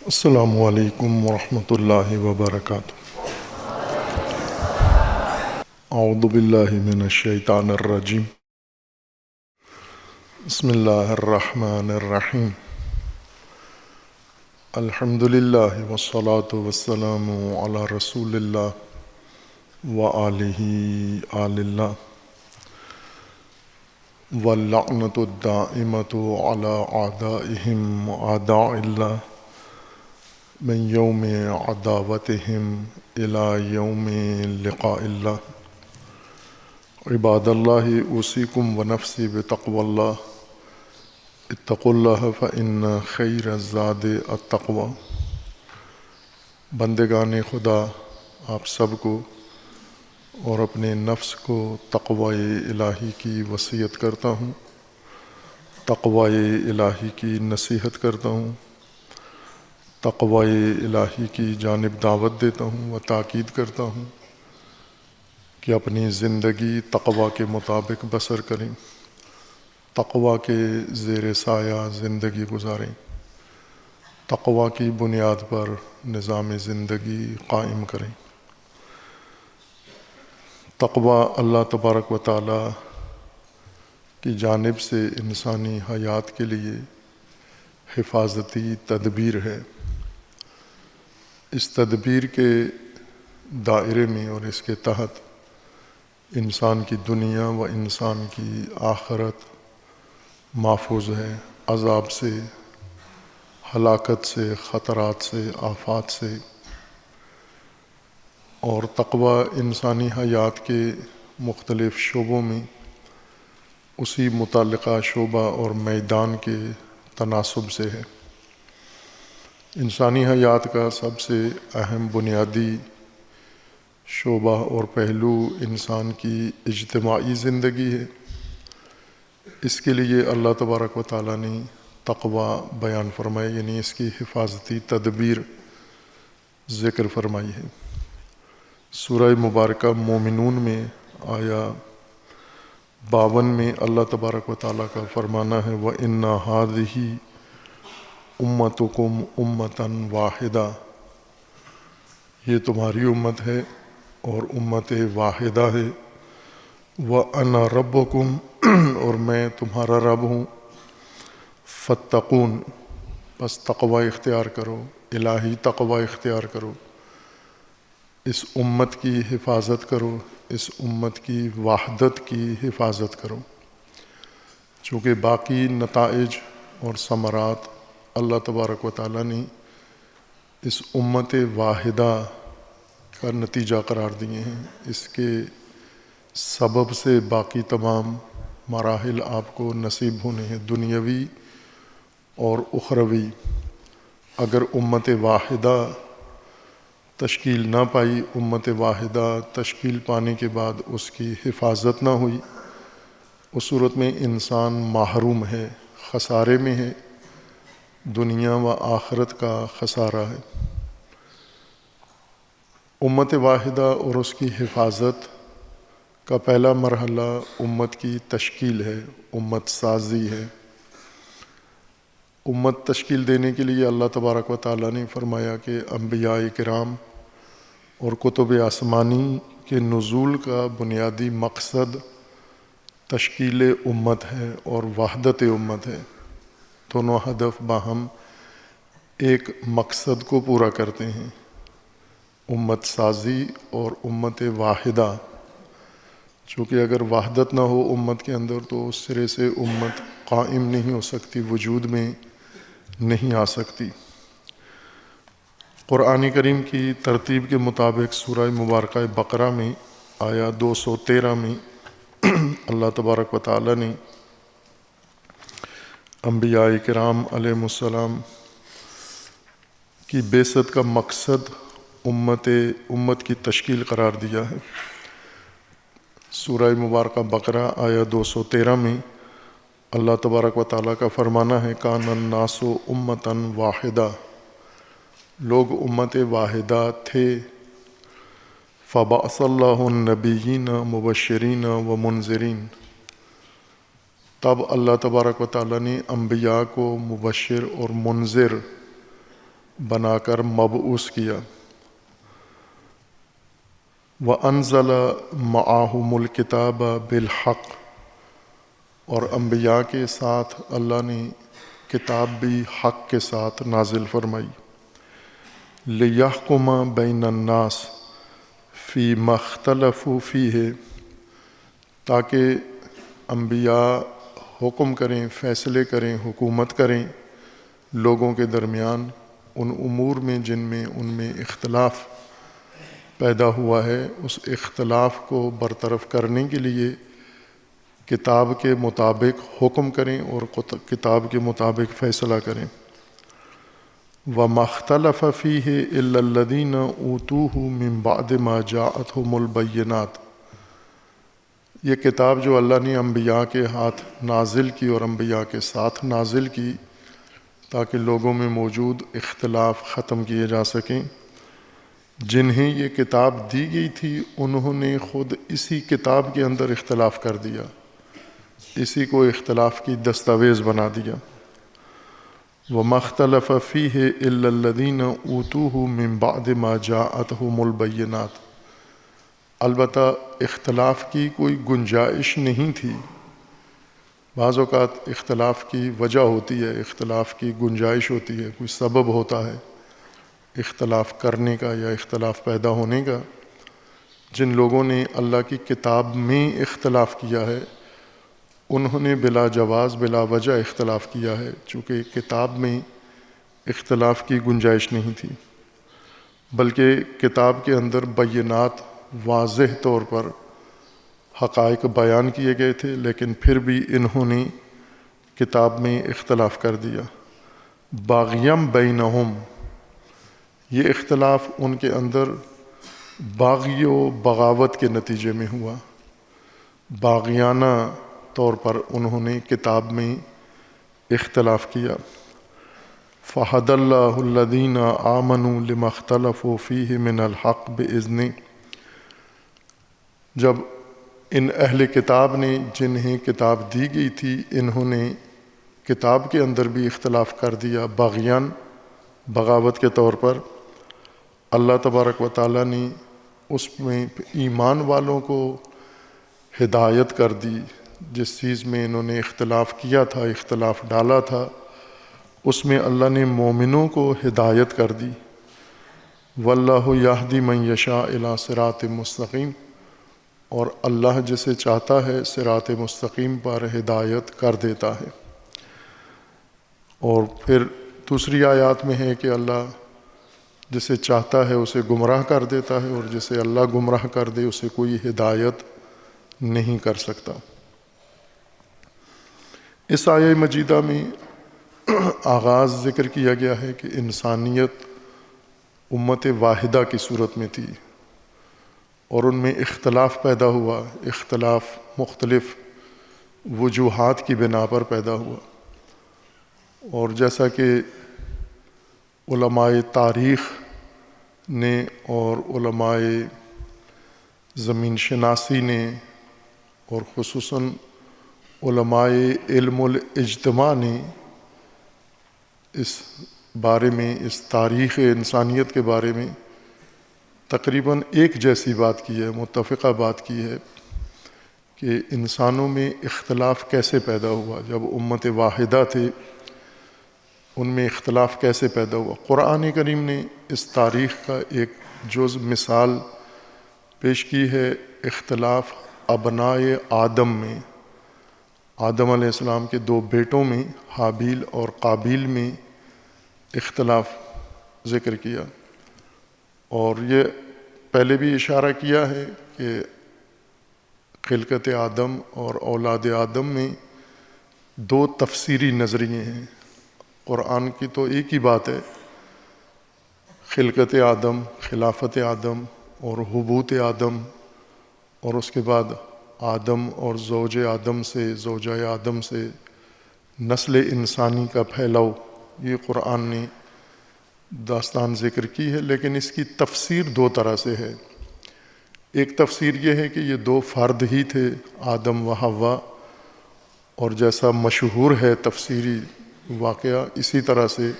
السلام علیکم ورحمۃ اللہ وبرکاتہ۔ اعوذ باللہ من الشیطان الرجیم، بسم اللہ الرحمن الرحیم۔ الحمد للہ والصلاة والسلام علی رسول اللہ وآلہ آل اللہ، واللعنۃ الدائمۃ علی اعدائہم اعداء اللہ من یوم عداوتہم الی یوم لقاء اللہ۔ عباد اللہ اوصیکم ونفسی بتقوی اللہ، اتقوا اللہ فإن خیر الزاد التقوی۔ بندگان خدا، آپ سب کو اور اپنے نفس کو تقوی الہی کی وصیت کرتا ہوں، تقوی الہی کی نصیحت کرتا ہوں، تقوی الہی کی جانب دعوت دیتا ہوں و تاکید کرتا ہوں کہ اپنی زندگی تقوی کے مطابق بسر کریں، تقوی کے زیر سایہ زندگی گزاریں، تقوی کی بنیاد پر نظام زندگی قائم کریں۔ تقوی اللہ تبارک و تعالی کی جانب سے انسانی حیات کے لیے حفاظتی تدبیر ہے۔ اس تدبیر کے دائرے میں اور اس کے تحت انسان کی دنیا و انسان کی آخرت محفوظ ہے، عذاب سے، ہلاکت سے، خطرات سے، آفات سے۔ اور تقوی انسانی حیات کے مختلف شعبوں میں اسی متعلقہ شعبہ اور میدان کے تناسب سے ہے۔ انسانی حیات کا سب سے اہم بنیادی شعبہ اور پہلو انسان کی اجتماعی زندگی ہے۔ اس کے لیے اللہ تبارک و تعالیٰ نے تقوی بیان فرمائی، یعنی اس کی حفاظتی تدبیر ذکر فرمائی ہے۔ سورہ مبارکہ مومنون میں آیا 52 میں اللہ تبارک و تعالیٰ کا فرمانا ہے وَإِنَّ هَٰذِهِ أُمَّتُكُمْ أُمَّةً وَاحِدَةً، یہ تمہاری امت ہے اور امت واحدہ ہے۔ وَأَنَا رَبُّكُمْ، اور میں تمہارا رب ہوں۔ فَاتَّقُونِ، پس تقوی اختیار کرو، الہی تقوی اختیار کرو، اس امت کی حفاظت کرو، اس امت کی وحدت کی حفاظت کرو، چونکہ باقی نتائج اور ثمرات اللہ تبارک و تعالیٰ نے اس امت واحدہ کا نتیجہ قرار دیے ہیں۔ اس کے سبب سے باقی تمام مراحل آپ کو نصیب ہونے ہیں، دنیاوی اور اخروی۔ اگر امت واحدہ تشکیل نہ پائی، امت واحدہ تشکیل پانے کے بعد اس کی حفاظت نہ ہوئی، اس صورت میں انسان محروم ہے، خسارے میں ہے، دنیا و آخرت کا خسارہ ہے۔ امت واحدہ اور اس کی حفاظت کا پہلا مرحلہ امت کی تشکیل ہے، امت سازی ہے۔ امت تشکیل دینے کے لیے اللہ تبارک و تعالیٰ نے فرمایا کہ انبیاء کرام اور کتب آسمانی کے نزول کا بنیادی مقصد تشکیل امت ہے اور وحدت امت ہے۔ دونوں ہدف باہم ایک مقصد کو پورا کرتے ہیں، امت سازی اور امت واحدہ۔ چونکہ اگر وحدت نہ ہو امت کے اندر تو اس سرے سے امت قائم نہیں ہو سکتی، وجود میں نہیں آ سکتی۔ قرآن کریم کی ترتیب کے مطابق سورہ مبارکہ بقرہ میں آیا 213 میں اللہ تبارک و تعالیٰ نے انبیاء کرام علیہ السلام کی بعثت کا مقصد امت کی تشکیل قرار دیا ہے۔ سورہ مبارکہ بقرہ آیا 213 میں اللہ تبارک و تعالیٰ کا فرمانا ہے کان الناس امۃ واحدہ، لوگ امت واحدہ تھے۔ فبعث اللہ النبیین مبشرین و منذرین، تب اللہ تبارک و تعالیٰ نے انبیاء کو مبشر اور منذر بنا کر مبعوث کیا۔ وَأَنزَلَ مَعَهُمُ الْكِتَابَ بِالْحَقِّ، اور انبیاء کے ساتھ اللہ نے کتاب بھی حق کے ساتھ نازل فرمائی۔ لِيَحْكُمَ بَيْنَ النَّاسِ فِي مَا اخْتَلَفُوا فِيهِ، تاکہ انبیاء حکم کریں، فیصلے کریں، حکومت کریں لوگوں کے درمیان ان امور میں جن میں ان میں اختلاف پیدا ہوا ہے، اس اختلاف کو برطرف کرنے کے لیے کتاب کے مطابق حکم کریں اور کتاب کے مطابق فیصلہ کریں۔ وَمَا اخْتَلَفَ فِيهِ إِلَّا الَّذِينَ أُوتُوهُ مِن بَعْدِ مَا جَاءَتْهُمُ الْبَيِّنَاتُ، یہ کتاب جو اللہ نے انبیاء کے ہاتھ نازل کی اور انبیاء کے ساتھ نازل کی تاکہ لوگوں میں موجود اختلاف ختم کیے جا سکیں، جنہیں یہ کتاب دی گئی تھی انہوں نے خود اسی کتاب کے اندر اختلاف کر دیا، اسی کو اختلاف کی دستاویز بنا دیا۔ وَمَا اخْتَلَفَ فِيهِ إِلَّا الَّذِينَ أُوتُوهُ مِن بَعْدِ مَا جَاءَتْهُمُ الْبَيِّنَاتُ، البتہ اختلاف کی کوئی گنجائش نہیں تھی۔ بعض اوقات اختلاف کی وجہ ہوتی ہے، اختلاف کی گنجائش ہوتی ہے، کوئی سبب ہوتا ہے اختلاف کرنے کا یا اختلاف پیدا ہونے کا۔ جن لوگوں نے اللہ کی کتاب میں اختلاف کیا ہے انہوں نے بلا جواز بلا وجہ اختلاف کیا ہے، چونکہ کتاب میں اختلاف کی گنجائش نہیں تھی، بلکہ کتاب کے اندر بینات واضح طور پر حقائق بیان کیے گئے تھے، لیکن پھر بھی انہوں نے کتاب میں اختلاف کر دیا۔ باغیم بینہم، یہ اختلاف ان کے اندر باغی و بغاوت کے نتیجے میں ہوا، باغیانہ طور پر انہوں نے کتاب میں اختلاف کیا۔ فَهَدَى اللَّهُ الَّذِينَ آمَنُوا لِمَا اخْتَلَفُوا فِيهِ مِنَ الْحَقِّ بِإِذْنِهِ، جب ان اہل کتاب نے جنہیں کتاب دی گئی تھی انہوں نے کتاب کے اندر بھی اختلاف کر دیا باغیان، بغاوت کے طور پر، اللہ تبارک و تعالیٰ نے اس میں ایمان والوں کو ہدایت کر دی۔ جس چیز میں انہوں نے اختلاف کیا تھا، اختلاف ڈالا تھا، اس میں اللہ نے مومنوں کو ہدایت کر دی۔ واللہ یہدی من یشاء الی صراط مستقیم، اور اللہ جسے چاہتا ہے صراط مستقیم پر ہدایت کر دیتا ہے۔ اور پھر دوسری آیات میں ہے کہ اللہ جسے چاہتا ہے اسے گمراہ کر دیتا ہے، اور جسے اللہ گمراہ کر دے اسے کوئی ہدایت نہیں کر سکتا۔ اس آیہ مجیدہ میں آغاز ذکر کیا گیا ہے کہ انسانیت امت واحدہ کی صورت میں تھی اور ان میں اختلاف پیدا ہوا، اختلاف مختلف وجوہات کی بنا پر پیدا ہوا، اور جیسا کہ علماء تاریخ نے اور علماء زمین شناسی نے اور خصوصاً علماء علم الاجتماع نے اس بارے میں، اس تاریخ انسانیت کے بارے میں تقریباً ایک جیسی بات کی ہے، متفقہ بات کی ہے کہ انسانوں میں اختلاف کیسے پیدا ہوا۔ جب امت واحدہ تھے ان میں اختلاف کیسے پیدا ہوا۔ قرآن کریم نے اس تاریخ کا ایک جز مثال پیش کی ہے، اختلاف ابنائے آدم میں، آدم علیہ السلام کے دو بیٹوں میں، حابیل اور قابیل میں اختلاف ذکر کیا۔ اور یہ پہلے بھی اشارہ کیا ہے کہ خلقت آدم اور اولاد آدم میں دو تفسیری نظریے ہیں۔ قرآن کی تو ایک ہی بات ہے، خلقت آدم، خلافت آدم اور حبوط آدم، اور اس کے بعد آدم اور زوج آدم سے، زوجہ آدم سے نسل انسانی کا پھیلاؤ، یہ قرآن نے داستان ذکر کی ہے، لیکن اس کی تفسیر دو طرح سے ہے۔ ایک تفسیر یہ ہے کہ یہ دو فرد ہی تھے، آدم و حوا، اور جیسا مشہور ہے تفسیری واقعہ اسی طرح سے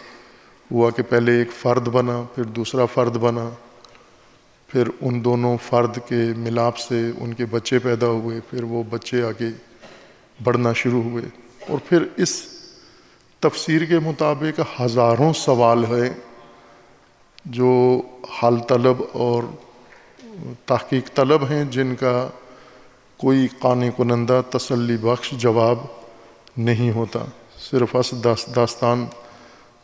ہوا کہ پہلے ایک فرد بنا، پھر دوسرا فرد بنا، پھر ان دونوں فرد کے ملاپ سے ان کے بچے پیدا ہوئے، پھر وہ بچے آگے بڑھنا شروع ہوئے، اور پھر اس تفسیر کے مطابق ہزاروں سوال ہیں جو حل طلب اور تحقیق طلب ہیں، جن کا کوئی قانع کنندہ تسلی بخش جواب نہیں ہوتا، صرف داستان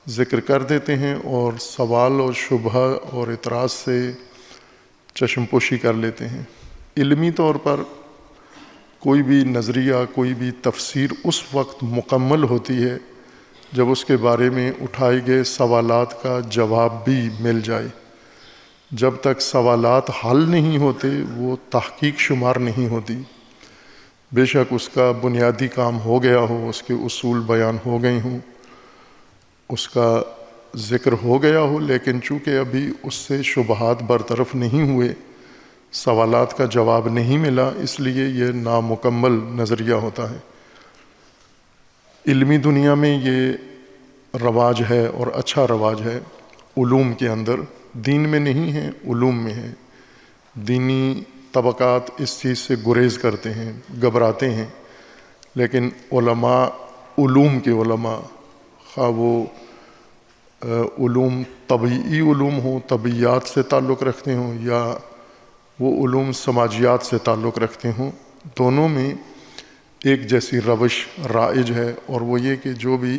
ذکر کر دیتے ہیں اور سوال اور شبہ اور اعتراض سے چشم پوشی کر لیتے ہیں۔ علمی طور پر کوئی بھی نظریہ، کوئی بھی تفسیر اس وقت مکمل ہوتی ہے جب اس کے بارے میں اٹھائے گئے سوالات کا جواب بھی مل جائے۔ جب تک سوالات حل نہیں ہوتے وہ تحقیق شمار نہیں ہوتی، بے شک اس کا بنیادی کام ہو گیا ہو، اس کے اصول بیان ہو گئے ہوں، اس کا ذکر ہو گیا ہو، لیکن چونکہ ابھی اس سے شبہات برطرف نہیں ہوئے، سوالات کا جواب نہیں ملا، اس لیے یہ نامکمل نظریہ ہوتا ہے۔ علمی دنیا میں یہ رواج ہے اور اچھا رواج ہے، علوم کے اندر، دین میں نہیں ہے، علوم میں ہے۔ دینی طبقات اس چیز سے گریز کرتے ہیں، گھبراتے ہیں، لیکن علماء، علوم کے علماء، خواہ وہ علوم طبعی علوم ہوں، طبعیات سے تعلق رکھتے ہوں، یا وہ علوم سماجیات سے تعلق رکھتے ہوں، دونوں میں ایک جیسی روش رائج ہے، اور وہ یہ کہ جو بھی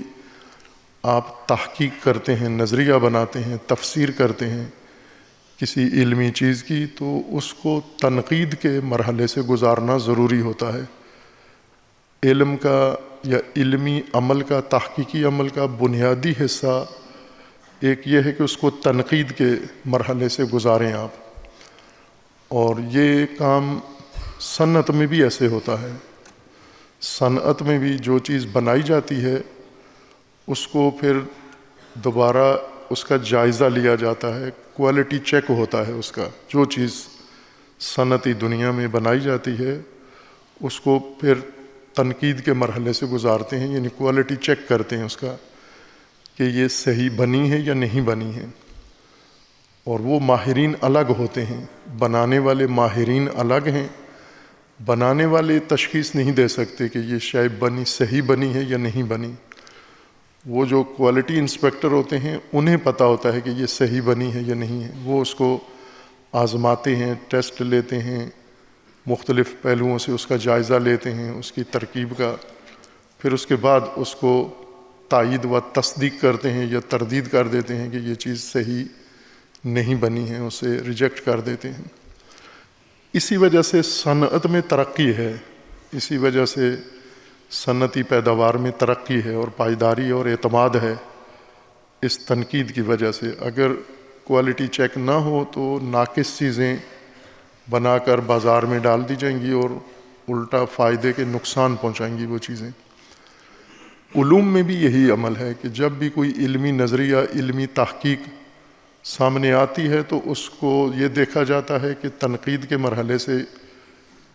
آپ تحقیق کرتے ہیں، نظریہ بناتے ہیں، تفسیر کرتے ہیں کسی علمی چیز کی، تو اس کو تنقید کے مرحلے سے گزارنا ضروری ہوتا ہے۔ علم کا یا علمی عمل کا، تحقیقی عمل کا بنیادی حصہ ایک یہ ہے کہ اس کو تنقید کے مرحلے سے گزاریں آپ، اور یہ کام صنعت میں بھی ایسے ہوتا ہے۔ صنعت میں بھی جو چیز بنائی جاتی ہے اس کو پھر دوبارہ اس کا جائزہ لیا جاتا ہے، کوالٹی چیک ہوتا ہے اس کا۔ جو چیز صنعتی دنیا میں بنائی جاتی ہے اس کو پھر تنقید کے مرحلے سے گزارتے ہیں، یعنی کوالٹی چیک کرتے ہیں اس کا کہ یہ صحیح بنی ہے یا نہیں بنی ہے، اور وہ ماہرین الگ ہوتے ہیں، بنانے والے ماہرین الگ ہیں۔ بنانے والے تشخیص نہیں دے سکتے کہ یہ شے بنی صحیح بنی ہے یا نہیں بنی، وہ جو کوالٹی انسپیکٹر ہوتے ہیں انہیں پتہ ہوتا ہے کہ یہ صحیح بنی ہے یا نہیں ہے، وہ اس کو آزماتے ہیں، ٹیسٹ لیتے ہیں، مختلف پہلوؤں سے اس کا جائزہ لیتے ہیں، اس کی ترکیب کا، پھر اس کے بعد اس کو تائید و تصدیق کرتے ہیں یا تردید کر دیتے ہیں کہ یہ چیز صحیح نہیں بنی ہے، اسے ریجیکٹ کر دیتے ہیں۔ اسی وجہ سے صنعت میں ترقی ہے، اسی وجہ سے صنعتی پیداوار میں ترقی ہے اور پائیداری اور اعتماد ہے، اس تنقید کی وجہ سے۔ اگر کوالٹی چیک نہ ہو تو ناقص چیزیں بنا کر بازار میں ڈال دی جائیں گی اور الٹا فائدے کے نقصان پہنچائیں گی وہ چیزیں۔ علوم میں بھی یہی عمل ہے کہ جب بھی کوئی علمی نظریہ، علمی تحقیق سامنے آتی ہے تو اس کو یہ دیکھا جاتا ہے کہ تنقید کے مرحلے سے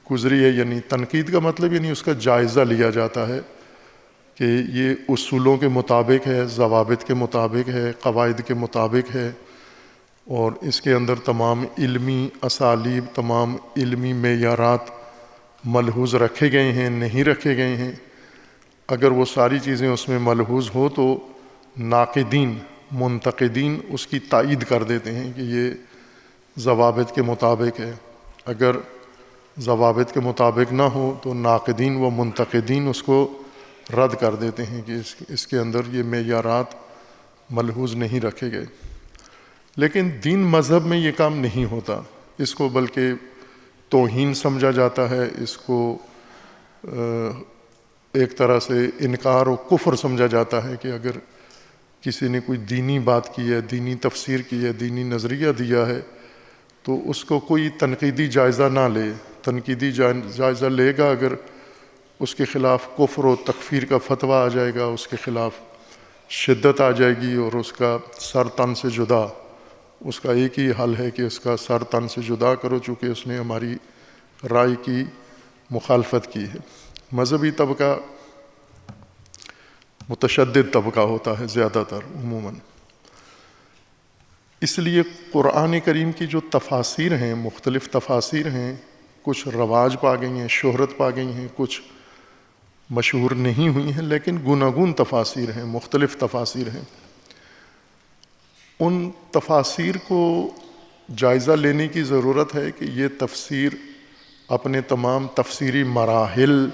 گزری ہے، یعنی تنقید کا مطلب یعنی اس کا جائزہ لیا جاتا ہے کہ یہ اصولوں کے مطابق ہے، ضوابط کے مطابق ہے، قواعد کے مطابق ہے، اور اس کے اندر تمام علمی اسالیب، تمام علمی معیارات ملحوظ رکھے گئے ہیں، نہیں رکھے گئے ہیں۔ اگر وہ ساری چیزیں اس میں ملحوظ ہو تو ناقدین، منتقدین اس کی تائید کر دیتے ہیں کہ یہ ضوابط کے مطابق ہے۔ اگر ضوابط کے مطابق نہ ہو تو ناقدین و منتقدین اس کو رد کر دیتے ہیں کہ اس کے اندر یہ معیارات ملحوظ نہیں رکھے گئے۔ لیکن دین مذہب میں یہ کام نہیں ہوتا، اس کو بلکہ توہین سمجھا جاتا ہے، اس کو ایک طرح سے انکار و کفر سمجھا جاتا ہے کہ اگر کسی نے کوئی دینی بات کی ہے، دینی تفسیر کی ہے، دینی نظریہ دیا ہے تو اس کو کوئی تنقیدی جائزہ نہ لے۔ تنقیدی جائزہ لے گا اگر اس کے خلاف کفر و تکفیر کا فتویٰ آ جائے گا، اس کے خلاف شدت آ جائے گی، اور اس کا سر تن سے جدا، اس کا ایک ہی حل ہے کہ اس کا سر تن سے جدا کرو، چونکہ اس نے ہماری رائے کی مخالفت کی ہے۔ مذہبی طبقہ متشدد طبقہ ہوتا ہے زیادہ تر عموماً، اس لیے قرآن کریم کی جو تفاسیر ہیں، مختلف تفاسیر ہیں، کچھ رواج پا گئی ہیں، شہرت پا گئی ہیں، کچھ مشہور نہیں ہوئی ہیں، لیکن گوناگون تفاسیر ہیں، مختلف تفاسیر ہیں۔ ان تفاسیر کو جائزہ لینے کی ضرورت ہے کہ یہ تفسیر اپنے تمام تفسیری مراحل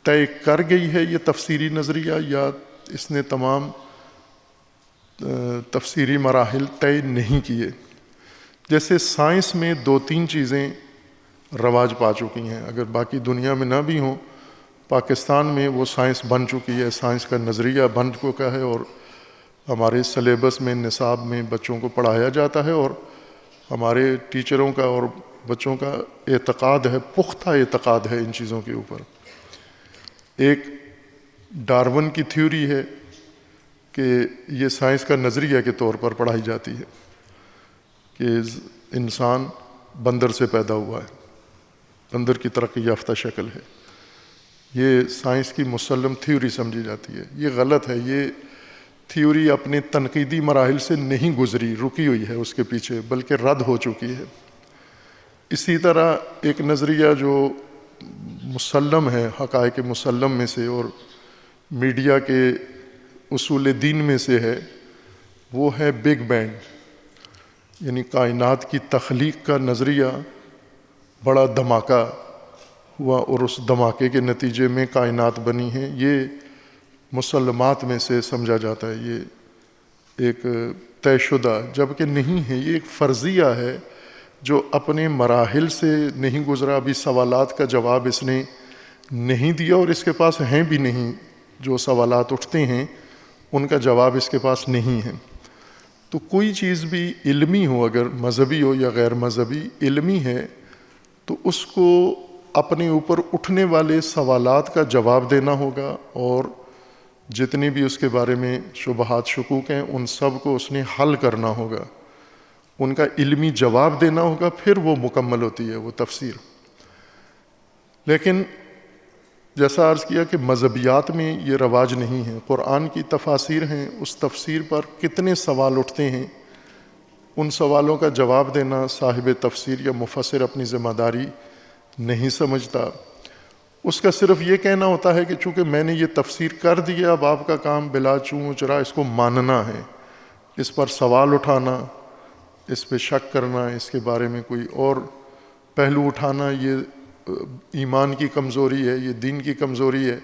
طے کر گئی ہے، یہ تفسیری نظریہ، یا اس نے تمام تفسیری مراحل طے نہیں کیے۔ جیسے سائنس میں 2-3 چیزیں رواج پا چکی ہیں، اگر باقی دنیا میں نہ بھی ہوں، پاکستان میں وہ سائنس بن چکی ہے، سائنس کا نظریہ بن چکا ہے، اور ہمارے سلیبس میں، نصاب میں بچوں کو پڑھایا جاتا ہے، اور ہمارے ٹیچروں کا اور بچوں کا اعتقاد ہے، پختہ اعتقاد ہے ان چیزوں کے اوپر۔ ایک ڈارون کی تھیوری ہے کہ یہ سائنس کا نظریہ کے طور پر پڑھائی جاتی ہے کہ انسان بندر سے پیدا ہوا ہے، بندر کی ترقی یافتہ شکل ہے، یہ سائنس کی مسلم تھیوری سمجھی جاتی ہے۔ یہ غلط ہے، یہ تھیوری اپنے تنقیدی مراحل سے نہیں گزری، رکی ہوئی ہے اس کے پیچھے، بلکہ رد ہو چکی ہے۔ اسی طرح ایک نظریہ جو مسلم ہے، حقائق مسلم میں سے اور میڈیا کے اصول دین میں سے ہے، وہ ہے بگ بینگ، یعنی کائنات کی تخلیق کا نظریہ۔ بڑا دھماکہ ہوا اور اس دھماکے کے نتیجے میں کائنات بنی ہے، یہ مسلمات میں سے سمجھا جاتا ہے، یہ ایک طے شدہ، جبکہ نہیں ہے، یہ ایک فرضیہ ہے جو اپنے مراحل سے نہیں گزرا، ابھی سوالات کا جواب اس نے نہیں دیا، اور اس کے پاس ہیں بھی نہیں، جو سوالات اٹھتے ہیں ان کا جواب اس کے پاس نہیں ہے۔ تو کوئی چیز بھی علمی ہو، اگر مذہبی ہو یا غیر مذہبی، علمی ہے تو اس کو اپنے اوپر اٹھنے والے سوالات کا جواب دینا ہوگا، اور جتنے بھی اس کے بارے میں شبہات شکوک ہیں ان سب کو اس نے حل کرنا ہوگا، ان کا علمی جواب دینا ہوگا، پھر وہ مکمل ہوتی ہے وہ تفسیر۔ لیکن جیسا عرض کیا کہ مذہبیات میں یہ رواج نہیں ہے، قرآن کی تفاسیر ہیں، اس تفسیر پر کتنے سوال اٹھتے ہیں، ان سوالوں کا جواب دینا صاحب تفسیر یا مفسر اپنی ذمہ داری نہیں سمجھتا۔ اس کا صرف یہ کہنا ہوتا ہے کہ چونکہ میں نے یہ تفسیر کر دی، اب آپ کا کام بلا چوں چرا اس کو ماننا ہے، اس پر سوال اٹھانا، اس پہ شک کرنا، اس کے بارے میں کوئی اور پہلو اٹھانا، یہ ایمان کی کمزوری ہے، یہ دین کی کمزوری ہے۔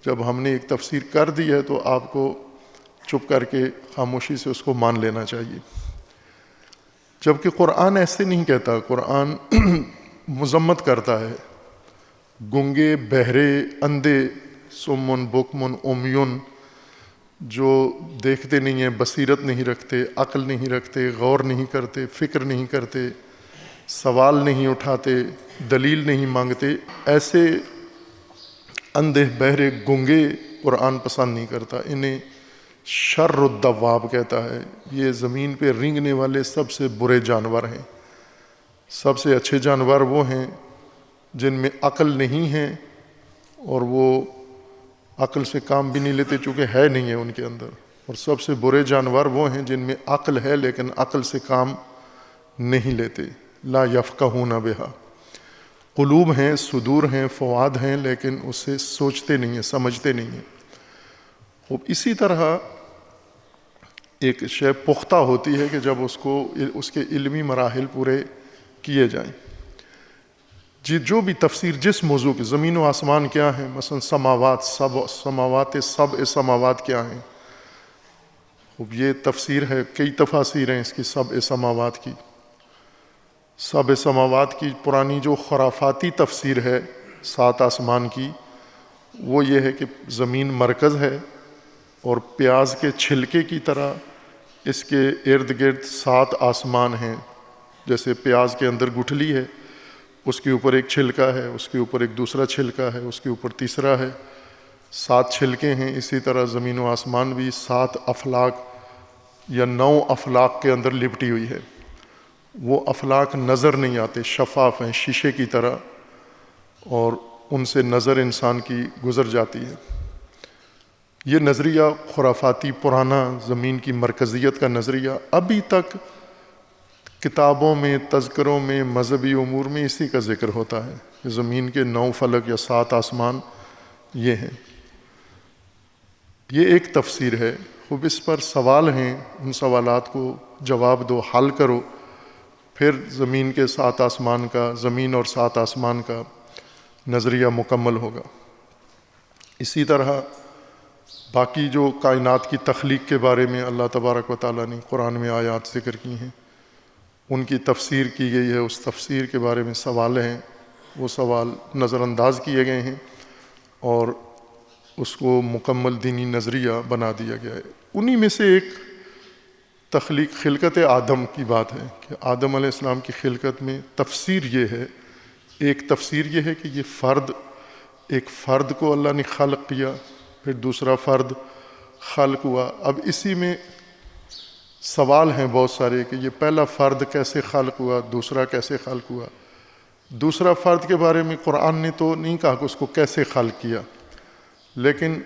جب ہم نے ایک تفسیر کر دی ہے تو آپ کو چپ کر کے خاموشی سے اس کو مان لینا چاہیے۔ جبکہ قرآن ایسے نہیں کہتا، قرآن مذمت کرتا ہے گنگے، بہرے، اندھے، سمن، بکمن، امیون، جو دیکھتے نہیں ہیں، بصیرت نہیں رکھتے، عقل نہیں رکھتے، غور نہیں کرتے، فکر نہیں کرتے، سوال نہیں اٹھاتے، دلیل نہیں مانگتے، ایسے اندھے، بہرے، گنگے قرآن پسند نہیں کرتا۔ انہیں شر الدواب کہتا ہے، یہ زمین پہ رینگنے والے سب سے برے جانور ہیں۔ سب سے اچھے جانور وہ ہیں جن میں عقل نہیں ہے، اور وہ عقل سے کام بھی نہیں لیتے چونکہ ہے نہیں ہے ان کے اندر، اور سب سے برے جانور وہ ہیں جن میں عقل ہے لیکن عقل سے کام نہیں لیتے۔ لا یفقہون بہا، قلوب ہیں، صدور ہیں، فؤاد ہیں، لیکن اسے سوچتے نہیں ہیں، سمجھتے نہیں ہیں۔ اب اسی طرح ایک شے پختہ ہوتی ہے کہ جب اس کے علمی مراحل پورے کیے جائیں۔ جو بھی تفسیر جس موضوع کی، زمین و آسمان کیا ہیں، مثلا سماوات، سبع سماوات کیا ہیں، اب یہ تفسیر ہے، کئی تفاسیر ہیں اس کی سبع سماوات کی۔ سبع سماوات کی پرانی جو خرافاتی تفسیر ہے 7 آسمان کی، وہ یہ ہے کہ زمین مرکز ہے اور پیاز کے چھلکے کی طرح اس کے ارد گرد 7 آسمان ہیں۔ جیسے پیاز کے اندر گٹھلی ہے، اس کے اوپر ایک چھلکا ہے، اس کے اوپر ایک دوسرا چھلکا ہے، اس کے اوپر تیسرا ہے، 7 چھلکے ہیں۔ اسی طرح زمین و آسمان بھی 7 افلاک یا 9 افلاک کے اندر لپٹی ہوئی ہے۔ وہ افلاک نظر نہیں آتے، شفاف ہیں شیشے کی طرح، اور ان سے نظر انسان کی گزر جاتی ہے۔ یہ نظریہ خرافاتی پرانا زمین کی مرکزیت کا نظریہ ابھی تک کتابوں میں، تذکروں میں، مذہبی امور میں اسی کا ذکر ہوتا ہے کہ زمین کے 9 فلک یا 7 آسمان یہ ہیں. یہ ایک تفسیر ہے. خوب اس پر سوال ہیں، ان سوالات کو جواب دو، حل کرو، پھر زمین کے 7 آسمان کا، زمین اور 7 آسمان کا نظریہ مکمل ہوگا. اسی طرح باقی جو کائنات کی تخلیق کے بارے میں اللہ تبارک و تعالیٰ نے قرآن میں آیات ذکر کی ہیں، ان کی تفسیر کی گئی ہے. اس تفسیر کے بارے میں سوال ہیں، وہ سوال نظر انداز کیے گئے ہیں اور اس کو مکمل دینی نظریہ بنا دیا گیا ہے. انہی میں سے ایک تخلیق خلقت آدم کی بات ہے کہ آدم علیہ السلام کی خلقت میں تفسیر یہ ہے، ایک تفسیر یہ ہے کہ یہ ایک فرد کو اللہ نے خلق کیا، پھر دوسرا فرد خلق ہوا. اب اسی میں سوال ہیں بہت سارے کہ یہ پہلا فرد کیسے خلق ہوا، دوسرا کیسے خلق ہوا. دوسرا فرد کے بارے میں قرآن نے تو نہیں کہا کہ اس کو کیسے خلق کیا، لیکن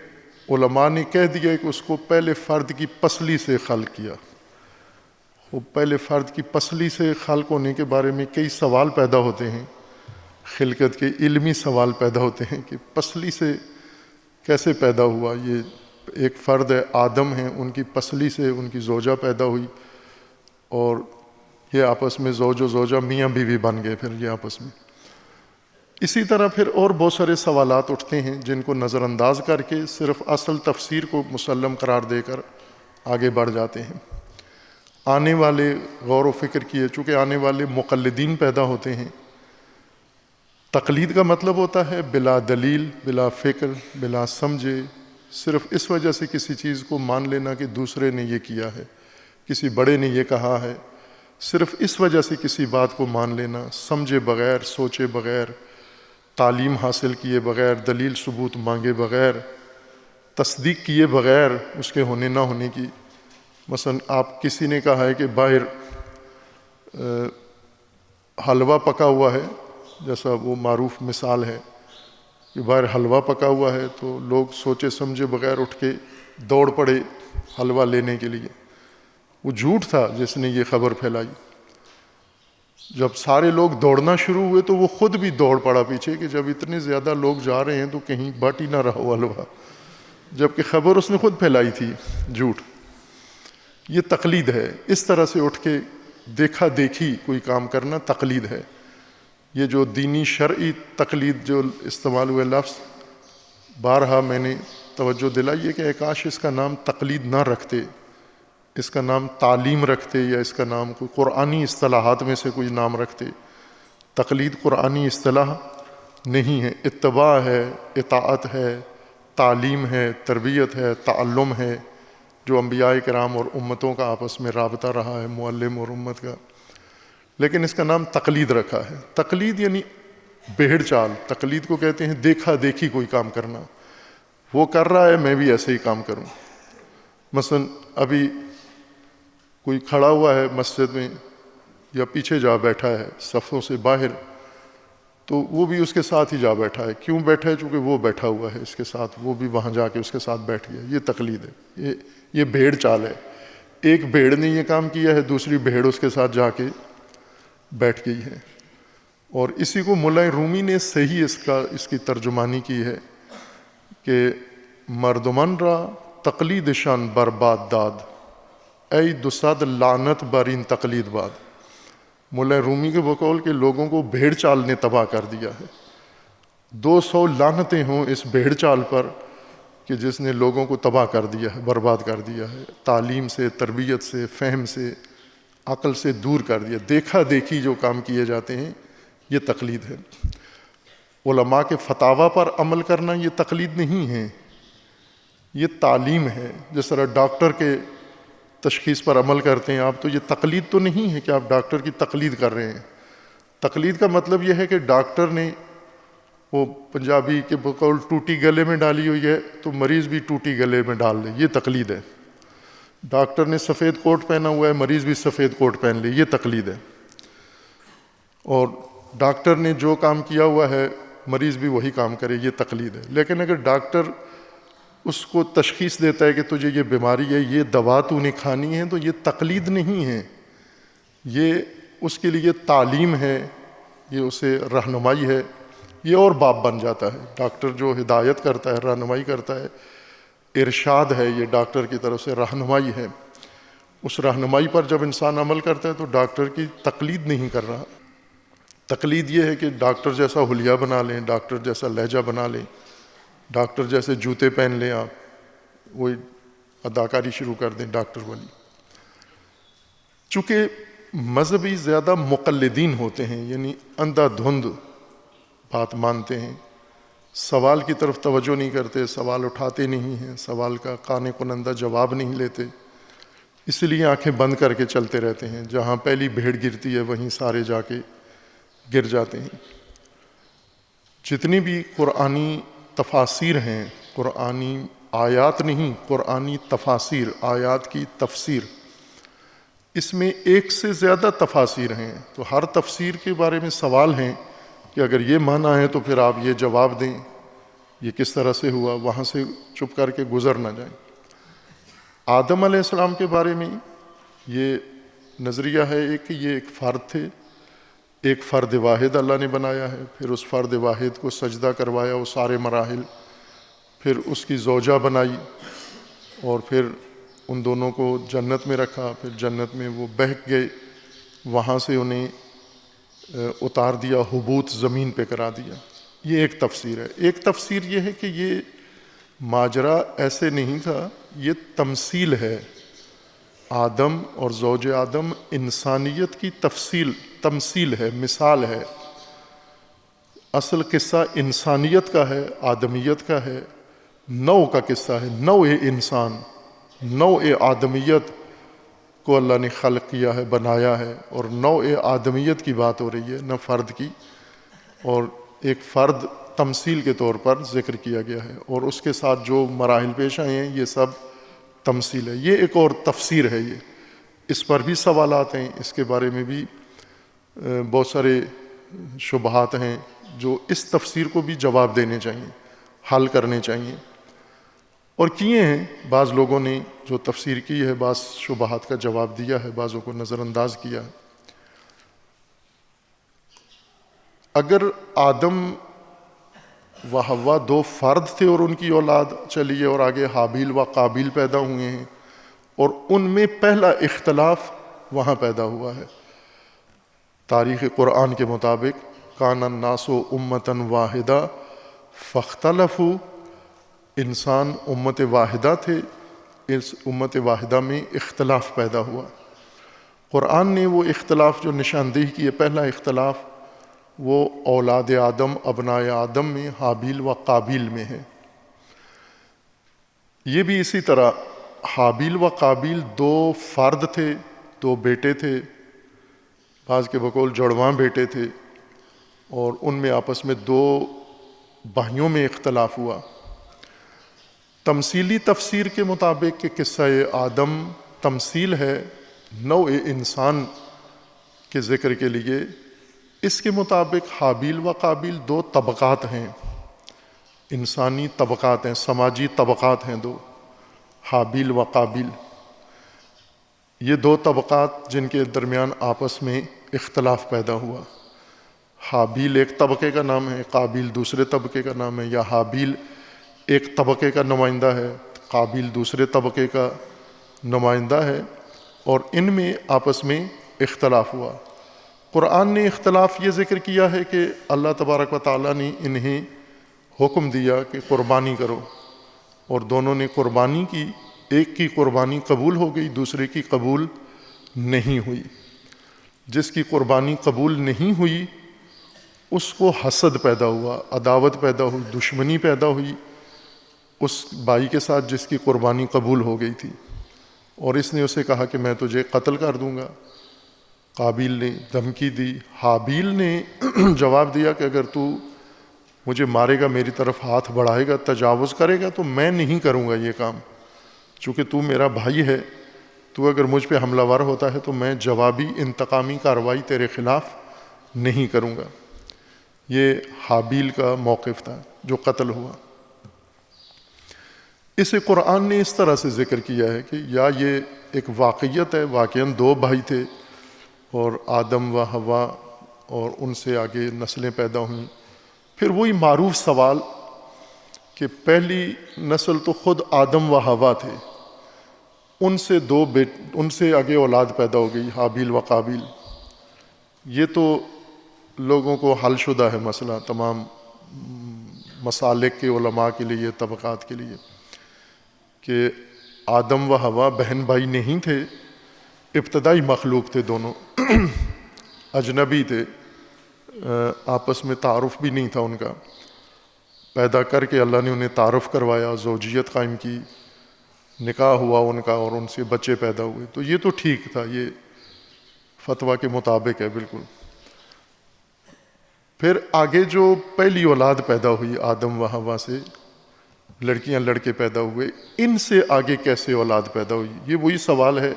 علماء نے کہہ دیا کہ اس کو پہلے فرد کی پسلی سے خلق کیا. وہ پہلے فرد کی پسلی سے خلق ہونے کے بارے میں کئی سوال پیدا ہوتے ہیں، خلقت کے علمی سوال پیدا ہوتے ہیں کہ پسلی سے کیسے پیدا ہوا. یہ ایک فرد ہے، آدم ہیں، ان کی پسلی سے ان کی زوجہ پیدا ہوئی اور یہ آپس میں زوج و زوجہ میاں بیوی بن گئے پھر یہ آپس میں. اسی طرح پھر اور بہت سارے سوالات اٹھتے ہیں جن کو نظر انداز کر کے صرف اصل تفسیر کو مسلم قرار دے کر آگے بڑھ جاتے ہیں. آنے والے غور و فکر کیے، چونکہ آنے والے مقلدین پیدا ہوتے ہیں. تقلید کا مطلب ہوتا ہے بلا دلیل، بلا فکر، بلا سمجھے، صرف اس وجہ سے کسی چیز کو مان لینا کہ دوسرے نے یہ کیا ہے، کسی بڑے نے یہ کہا ہے، صرف اس وجہ سے کسی بات کو مان لینا، سمجھے بغیر، سوچے بغیر، تعلیم حاصل کیے بغیر، دلیل ثبوت مانگے بغیر، تصدیق کیے بغیر اس کے ہونے نہ ہونے کی. مثلا آپ کسی نے کہا ہے کہ باہر حلوہ پکا ہوا ہے، جیسا وہ معروف مثال ہے کہ باہر حلوہ پکا ہوا ہے، تو لوگ سوچے سمجھے بغیر اٹھ کے دوڑ پڑے حلوہ لینے کے لیے. وہ جھوٹ تھا جس نے یہ خبر پھیلائی. جب سارے لوگ دوڑنا شروع ہوئے تو وہ خود بھی دوڑ پڑا پیچھے کہ جب اتنے زیادہ لوگ جا رہے ہیں تو کہیں بٹ ہی نہ رہا ہو حلوہ، جبکہ خبر اس نے خود پھیلائی تھی، جھوٹ. یہ تقلید ہے. اس طرح سے اٹھ کے دیکھا دیکھی کوئی کام کرنا تقلید ہے. یہ جو دینی شرعی تقلید جو استعمال ہوئے لفظ، بارہا میں نے توجہ دلائی ہے کہ کاش اس کا نام تقلید نہ رکھتے، اس کا نام تعلیم رکھتے، یا اس کا نام کوئی قرآنی اصطلاحات میں سے کوئی نام رکھتے. تقلید قرآنی اصطلاح نہیں ہے، اتباع ہے، اطاعت ہے، تعلیم ہے، تربیت ہے، تعلم ہے، جو انبیاء کرام اور امتوں کا آپس میں رابطہ رہا ہے، معلم اور امت کا. لیکن اس کا نام تقلید رکھا ہے. تقلید یعنی بہڑ چال. تقلید کو کہتے ہیں دیکھا دیکھی کوئی کام کرنا. وہ کر رہا ہے میں بھی ایسے ہی کام کروں. مثلا ابھی کوئی کھڑا ہوا ہے مسجد میں یا پیچھے جا بیٹھا ہے صفوں سے باہر، تو وہ بھی اس کے ساتھ ہی جا بیٹھا ہے. کیوں بیٹھا ہے؟ چونکہ وہ بیٹھا ہوا ہے اس کے ساتھ، وہ بھی وہاں جا کے اس کے ساتھ بیٹھ گیا. یہ تقلید ہے، یہ بھیڑ چال ہے. ایک بھیڑ نے یہ کام کیا ہے، دوسری بھیڑ اس کے ساتھ جا کے بیٹھ گئی ہے. اور اسی کو مولا رومی نے صحیح اس کی ترجمانی کی ہے کہ مردمان را تقلید شان برباد داد، ای دو صد لعنت بر این تقلید باد. مولا رومی کے بقول کے لوگوں کو بھیڑ چال نے تباہ کر دیا ہے. 200 لعنتیں ہوں اس بھیڑ چال پر کہ جس نے لوگوں کو تباہ کر دیا ہے، برباد کر دیا ہے، تعلیم سے، تربیت سے، فہم سے، عقل سے دور کر دیا. دیکھا دیکھی جو کام کیے جاتے ہیں یہ تقلید ہے. علماء کے فتاویٰ پر عمل کرنا یہ تقلید نہیں ہے، یہ تعلیم ہے. جس طرح ڈاکٹر کے تشخیص پر عمل کرتے ہیں آپ، تو یہ تقلید تو نہیں ہے کہ آپ ڈاکٹر کی تقلید کر رہے ہیں. تقلید کا مطلب یہ ہے کہ ڈاکٹر نے وہ پنجابی کے بقول ٹوٹی گلے میں ڈالی ہوئی ہے تو مریض بھی ٹوٹی گلے میں ڈال لے، یہ تقلید ہے. ڈاکٹر نے سفید کوٹ پہنا ہوا ہے، مریض بھی سفید کوٹ پہن لے، یہ تقلید ہے. اور ڈاکٹر نے جو کام کیا ہوا ہے مریض بھی وہی کام کرے، یہ تقلید ہے. لیکن اگر ڈاکٹر اس کو تشخیص دیتا ہے کہ تجھے یہ بیماری ہے، یہ دوا تو نے کھانی ہے، تو یہ تقلید نہیں ہے، یہ اس کے لیے تعلیم ہے، یہ اسے رہنمائی ہے، یہ اور باپ بن جاتا ہے۔ ڈاکٹر جو ہدایت کرتا ہے، رہنمائی کرتا ہے، ارشاد ہے، یہ ڈاکٹر کی طرف سے رہنمائی ہے۔ اس رہنمائی پر جب انسان عمل کرتا ہے تو ڈاکٹر کی تقلید نہیں کر رہا۔ تقلید یہ ہے کہ ڈاکٹر جیسا حلیہ بنا لیں، ڈاکٹر جیسا لہجہ بنا لیں، ڈاکٹر جیسے جوتے پہن لیں، آپ وہی اداکاری شروع کر دیں ڈاکٹر والی۔ چونکہ مذہبی زیادہ مقلدین ہوتے ہیں، یعنی اندھا دھند بات مانتے ہیں، سوال کی طرف توجہ نہیں کرتے، سوال اٹھاتے نہیں ہیں، سوال کا قانے کنندہ جواب نہیں لیتے، اس لیے آنکھیں بند کر کے چلتے رہتے ہیں، جہاں پہلی بھیڑ گرتی ہے وہیں سارے جا کے گر جاتے ہیں۔ جتنی بھی قرآنی تفاسیر ہیں، قرآنی آیات نہیں، قرآنی تفاسیر، آیات کی تفسیر، اس میں ایک سے زیادہ تفاسیر ہیں، تو ہر تفسیر کے بارے میں سوال ہیں کہ اگر یہ معنی ہے تو پھر آپ یہ جواب دیں، یہ کس طرح سے ہوا، وہاں سے چپ کر کے گزر نہ جائیں۔ آدم علیہ السلام کے بارے میں یہ نظریہ ہے کہ یہ ایک فرد تھے، ایک فرد واحد اللہ نے بنایا ہے، پھر اس فرد واحد کو سجدہ کروایا، وہ سارے مراحل، پھر اس کی زوجہ بنائی، اور پھر ان دونوں کو جنت میں رکھا، پھر جنت میں وہ بہک گئے، وہاں سے انہیں اتار دیا، حبوط زمین پہ کرا دیا۔ یہ ایک تفسیر ہے۔ ایک تفسیر یہ ہے کہ یہ ماجرا ایسے نہیں تھا، یہ تمثیل ہے، آدم اور زوج آدم انسانیت کی تمثیل ہے، مثال ہے۔ اصل قصہ انسانیت کا ہے، آدمیت کا ہے، نوع کا قصہ ہے، نوع انسان، نوع آدمیت کو اللہ نے خلق کیا ہے، بنایا ہے، اور نوع آدمیت کی بات ہو رہی ہے، نہ فرد کی، اور ایک فرد تمثیل کے طور پر ذکر کیا گیا ہے، اور اس کے ساتھ جو مراحل پیش آئے ہیں یہ سب تمثیل ہے۔ یہ ایک اور تفسیر ہے، یہ اس پر بھی سوالات ہیں، اس کے بارے میں بھی بہت سارے شبہات ہیں جو اس تفسیر کو بھی جواب دینے چاہیے، حل کرنے چاہیے، اور کیے ہیں۔ بعض لوگوں نے جو تفسیر کی ہے، بعض شبہات کا جواب دیا ہے، بعضوں کو نظر انداز کیا ہے۔ اگر آدم و حوا دو فرد تھے اور ان کی اولاد چلی ہے، اور آگے حابیل و قابیل پیدا ہوئے ہیں، اور ان میں پہلا اختلاف وہاں پیدا ہوا ہے۔ تاریخ قرآن کے مطابق کان الناس امۃ واحدہ فاختلفوا، انسان امت واحدہ تھے، اس امت واحدہ میں اختلاف پیدا ہوا۔ قرآن نے وہ اختلاف جو نشاندہی کی ہے، پہلا اختلاف وہ اولاد آدم، ابنائے آدم میں حابیل و قابیل میں ہے۔ یہ بھی اسی طرح حابیل و قابیل دو فرد تھے، دو بیٹے تھے، بعض کے بقول جڑواں بیٹے تھے، اور ان میں آپس میں دو بھائیوں میں اختلاف ہوا۔ تمثیلی تفسیر کے مطابق کہ قصہ آدم تمثیل ہے نوع انسان کے ذکر کے لیے، اس کے مطابق حابیل و قابیل دو طبقات ہیں، انسانی طبقات ہیں، سماجی طبقات ہیں دو، حابیل و قابیل۔ یہ دو طبقات جن کے درمیان آپس میں اختلاف پیدا ہوا، حابیل ایک طبقے کا نام ہے، قابیل دوسرے طبقے کا نام ہے، یا حابیل ایک طبقے کا نمائندہ ہے، قابیل دوسرے طبقے کا نمائندہ ہے، اور ان میں آپس میں اختلاف ہوا۔ قرآن نے اختلاف یہ ذکر کیا ہے کہ اللہ تبارک و تعالیٰ نے انہیں حکم دیا کہ قربانی کرو، اور دونوں نے قربانی کی، ایک کی قربانی قبول ہو گئی، دوسرے کی قبول نہیں ہوئی۔ جس کی قربانی قبول نہیں ہوئی اس کو حسد پیدا ہوا، عداوت پیدا ہوئی، دشمنی پیدا ہوئی اس بھائی کے ساتھ جس کی قربانی قبول ہو گئی تھی، اور اس نے اسے کہا کہ میں تجھے قتل کر دوں گا۔ قابیل نے دھمکی دی، حابیل نے جواب دیا کہ اگر تو مجھے مارے گا، میری طرف ہاتھ بڑھائے گا، تجاوز کرے گا، تو میں نہیں کروں گا یہ کام، چونکہ تو میرا بھائی ہے، تو اگر مجھ پہ حملہ ور ہوتا ہے تو میں جوابی انتقامی کارروائی تیرے خلاف نہیں کروں گا۔ یہ حابیل کا موقف تھا جو قتل ہوا۔ اسے قرآن نے اس طرح سے ذکر کیا ہے کہ یا یہ ایک واقعیت ہے، واقعاً دو بھائی تھے اور آدم و حوا، اور ان سے آگے نسلیں پیدا ہوئیں. پھر وہی معروف سوال کہ پہلی نسل تو خود آدم و حوا تھے، ان سے آگے اولاد پیدا ہو گئی، حابیل و قابیل. یہ تو لوگوں کو حل شدہ ہے مسئلہ، تمام مسالک کے علماء کے لیے، طبقات کے لیے، کہ آدم و حوا بہن بھائی نہیں تھے، ابتدائی مخلوق تھے دونوں، اجنبی تھے، آپس میں تعارف بھی نہیں تھا ان کا. پیدا کر کے اللہ نے انہیں تعارف کروایا، زوجیت قائم کی، نکاح ہوا ان کا، اور ان سے بچے پیدا ہوئے. تو یہ تو ٹھیک تھا، یہ فتویٰ کے مطابق ہے بالکل. پھر آگے جو پہلی اولاد پیدا ہوئی آدم و حوا سے، لڑکیاں لڑکے پیدا ہوئے، ان سے آگے کیسے اولاد پیدا ہوئی؟ یہ وہی سوال ہے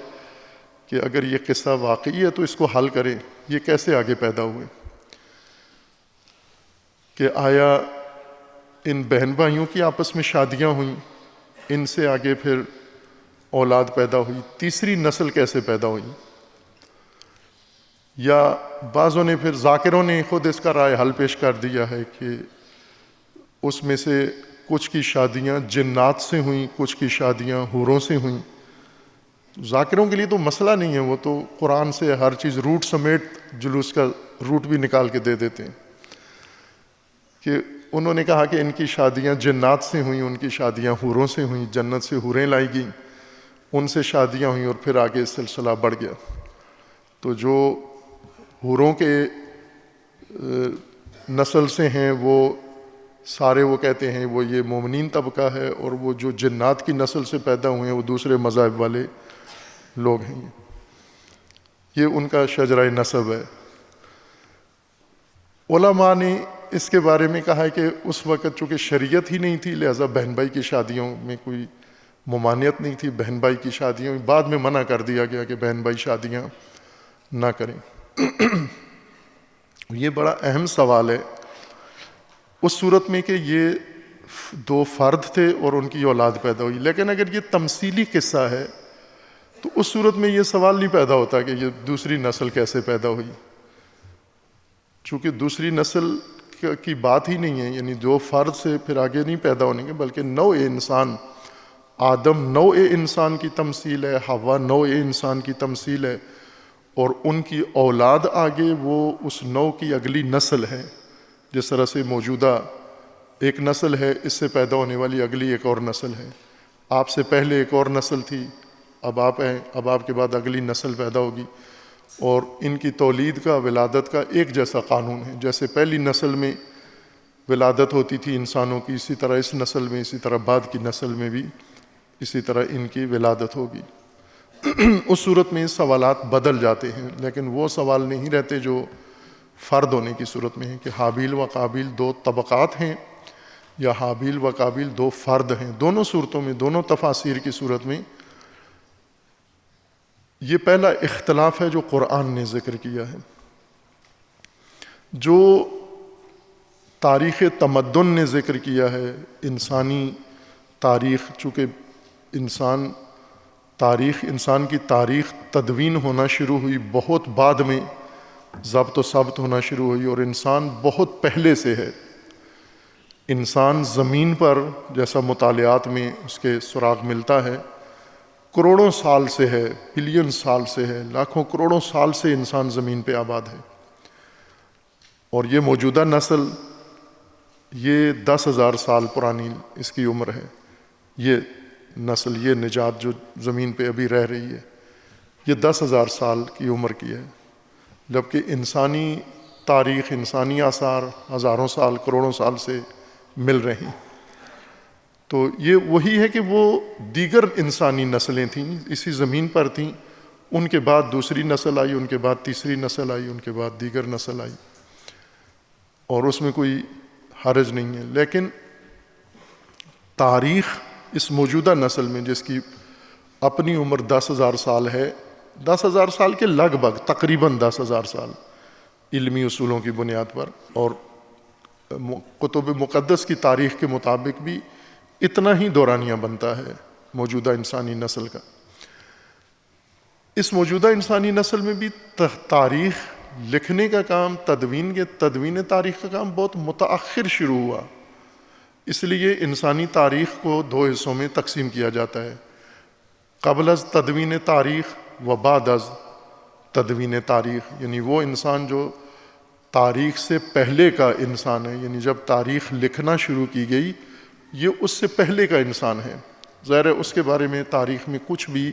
کہ اگر یہ قصہ واقعی ہے تو اس کو حل کریں، یہ کیسے آگے پیدا ہوئے؟ کہ آیا ان بہن بھائیوں کی آپس میں شادیاں ہوئیں، ان سے آگے پھر اولاد پیدا ہوئی، تیسری نسل کیسے پیدا ہوئی؟ یا بعضوں نے، پھر ذاکروں نے خود اس کا رائے حل پیش کر دیا ہے کہ اس میں سے کچھ کی شادیاں جنات سے ہوئیں، کچھ کی شادیاں حوروں سے ہوئیں. ذاکروں کے لیے تو مسئلہ نہیں ہے، وہ تو قرآن سے ہر چیز روٹ سمیت جلوس کا روٹ بھی نکال کے دے دیتے ہیں. کہ انہوں نے کہا کہ ان کی شادیاں جنات سے ہوئیں، ان کی شادیاں حوروں سے ہوئیں، جنت سے حوریں لائی گئیں، ان سے شادیاں ہوئیں، اور پھر آگے سلسلہ بڑھ گیا. تو جو حوروں کے نسل سے ہیں وہ سارے، وہ کہتے ہیں وہ یہ مومنین طبقہ ہے، اور وہ جو جنات کی نسل سے پیدا ہوئے ہیں وہ دوسرے مذاہب والے لوگ ہیں. یہ ان کا شجرہ نسب ہے. علماء نے اس کے بارے میں کہا ہے کہ اس وقت چونکہ شریعت ہی نہیں تھی، لہٰذا بہن بھائی کی شادیوں میں کوئی ممانعت نہیں تھی. بہن بھائی کی شادیوں بعد میں منع کر دیا گیا کہ بہن بھائی شادیاں نہ کریں. یہ بڑا اہم سوال ہے اس صورت میں کہ یہ دو فرد تھے اور ان کی اولاد پیدا ہوئی. لیکن اگر یہ تمثیلی قصہ ہے تو اس صورت میں یہ سوال نہیں پیدا ہوتا کہ یہ دوسری نسل کیسے پیدا ہوئی، چونکہ دوسری نسل کی بات ہی نہیں ہے. یعنی دو فرد سے پھر آگے نہیں پیدا ہونے کے، بلکہ نوع انسان، آدم نوع انسان کی تمثیل ہے، حوا نوع انسان کی تمثیل ہے، اور ان کی اولاد آگے وہ اس نوع کی اگلی نسل ہے. جس طرح سے موجودہ ایک نسل ہے، اس سے پیدا ہونے والی اگلی ایک اور نسل ہے. آپ سے پہلے ایک اور نسل تھی، اب آپ ہیں، اب آپ کے بعد اگلی نسل پیدا ہوگی، اور ان کی تولید کا، ولادت کا ایک جیسا قانون ہے. جیسے پہلی نسل میں ولادت ہوتی تھی انسانوں کی، اسی طرح اس نسل میں، اسی طرح بعد کی نسل میں بھی اسی طرح ان کی ولادت ہوگی. اس صورت میں سوالات بدل جاتے ہیں، لیکن وہ سوال نہیں رہتے جو فرد ہونے کی صورت میں ہے کہ حابیل و قابیل دو طبقات ہیں یا حابیل و قابیل دو فرد ہیں. دونوں صورتوں میں، دونوں تفاسیر کی صورت میں یہ پہلا اختلاف ہے جو قرآن نے ذکر کیا ہے. جو تاریخ تمدن نے ذکر کیا ہے، انسانی تاریخ، چونکہ انسان کی تاریخ تدوین ہونا شروع ہوئی بہت بعد میں، ضبط و ثبت ہونا شروع ہوئی، اور انسان بہت پہلے سے ہے. انسان زمین پر، جیسا مطالعات میں اس کے سراغ ملتا ہے، کروڑوں سال سے ہے، بلین سال سے ہے، لاکھوں کروڑوں سال سے انسان زمین پہ آباد ہے. اور یہ موجودہ نسل، یہ 10,000 سال پرانی اس کی عمر ہے. یہ نسل، یہ نجات جو زمین پہ ابھی رہ رہی ہے، یہ 10,000 سال کی عمر کی ہے. جبکہ انسانی تاریخ، انسانی آثار ہزاروں سال، کروڑوں سال سے مل رہے ہیں. تو یہ وہی ہے کہ وہ دیگر انسانی نسلیں تھیں، اسی زمین پر تھیں. ان کے بعد دوسری نسل آئی، ان کے بعد تیسری نسل آئی، ان کے بعد دیگر نسل آئی، اور اس میں کوئی حرج نہیں ہے. لیکن تاریخ اس موجودہ نسل میں، جس کی اپنی عمر 10,000 سال ہے، 10,000 سال کے لگ بھگ، تقریباً 10,000 سال علمی اصولوں کی بنیاد پر، اور کتب مقدس کی تاریخ کے مطابق بھی اتنا ہی دورانیہ بنتا ہے موجودہ انسانی نسل کا۔ اس موجودہ انسانی نسل میں بھی تاریخ لکھنے کا کام، تدوین تاریخ کا کام بہت متأخر شروع ہوا۔ اس لیے انسانی تاریخ کو 2 حصوں میں تقسیم کیا جاتا ہے، قبل از تدوین تاریخ و بعد از تدوین تاریخ، یعنی وہ انسان جو تاریخ سے پہلے کا انسان ہے، یعنی جب تاریخ لکھنا شروع کی گئی یہ اس سے پہلے کا انسان ہے۔ ظاہر ہے اس کے بارے میں تاریخ میں کچھ بھی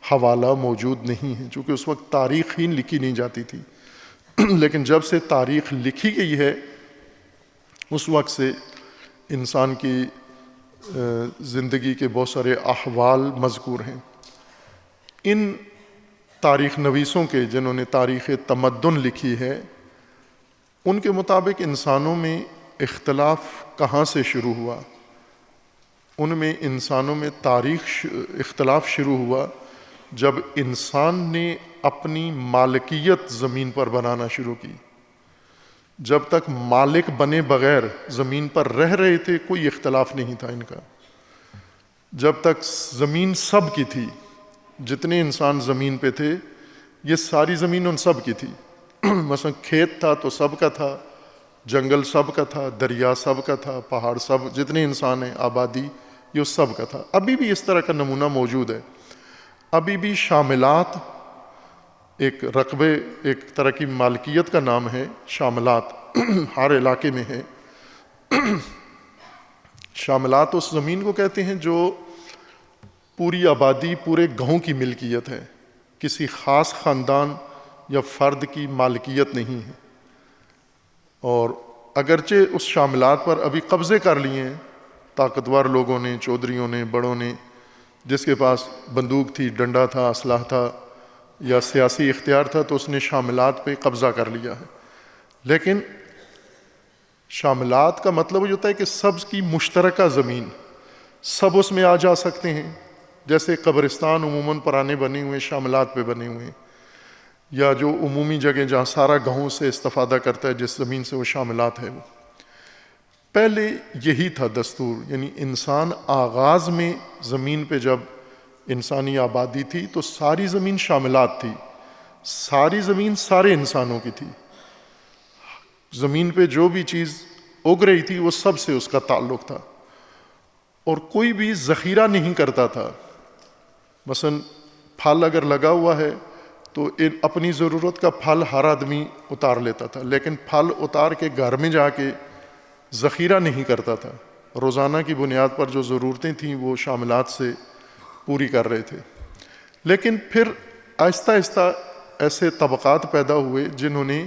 حوالہ موجود نہیں ہے، چونکہ اس وقت تاریخ ہی لکھی نہیں جاتی تھی، لیکن جب سے تاریخ لکھی گئی ہے اس وقت سے انسان کی زندگی کے بہت سارے احوال مذکور ہیں۔ ان تاریخ نویسوں کے جنہوں نے تاریخ تمدن لکھی ہے ان کے مطابق انسانوں میں اختلاف کہاں سے شروع ہوا؟ ان میں انسانوں میں اختلاف شروع ہوا جب انسان نے اپنی مالکیت زمین پر بنانا شروع کی۔ جب تک مالک بنے بغیر زمین پر رہ رہے تھے کوئی اختلاف نہیں تھا ان کا۔ جب تک زمین سب کی تھی، جتنے انسان زمین پہ تھے یہ ساری زمین ان سب کی تھی۔ مثلا کھیت تھا تو سب کا تھا، جنگل سب کا تھا، دریا سب کا تھا، پہاڑ سب، جتنے انسان ہیں، آبادی یہ سب کا تھا۔ ابھی بھی اس طرح کا نمونہ موجود ہے۔ ابھی بھی شاملات ایک رقبے، ایک طرح کی مالکیت کا نام ہے شاملات، ہر علاقے میں ہے۔ شاملات اس زمین کو کہتے ہیں جو پوری آبادی، پورے گاؤں کی ملکیت ہے، کسی خاص خاندان یا فرد کی مالکیت نہیں ہے۔ اور اگرچہ اس شاملات پر ابھی قبضے کر لیے ہیں طاقتور لوگوں نے، چودھریوں نے، بڑوں نے، جس کے پاس بندوق تھی، ڈنڈا تھا، اسلحہ تھا یا سیاسی اختیار تھا تو اس نے شاملات پہ قبضہ کر لیا ہے۔ لیکن شاملات کا مطلب یہ ہوتا ہے کہ سب کی مشترکہ زمین، سب اس میں آ جا سکتے ہیں۔ جیسے قبرستان عموماً پرانے بنے ہوئے شاملات پہ بنے ہوئے ہیں، یا جو عمومی جگہ جہاں سارا گاؤں سے استفادہ کرتا ہے جس زمین سے وہ شاملات ہے۔ وہ پہلے یہی تھا دستور، یعنی انسان آغاز میں زمین پہ جب انسانی آبادی تھی تو ساری زمین شاملات تھی، ساری زمین سارے انسانوں کی تھی۔ زمین پہ جو بھی چیز اگ رہی تھی وہ سب سے اس کا تعلق تھا، اور کوئی بھی ذخیرہ نہیں کرتا تھا۔ مثلا پھل اگر لگا ہوا ہے تو اپنی ضرورت کا پھل ہر آدمی اتار لیتا تھا، لیکن پھل اتار کے گھر میں جا کے ذخیرہ نہیں کرتا تھا۔ روزانہ کی بنیاد پر جو ضرورتیں تھیں وہ شاملات سے پوری کر رہے تھے۔ لیکن پھر آہستہ آہستہ ایسے طبقات پیدا ہوئے جنہوں نے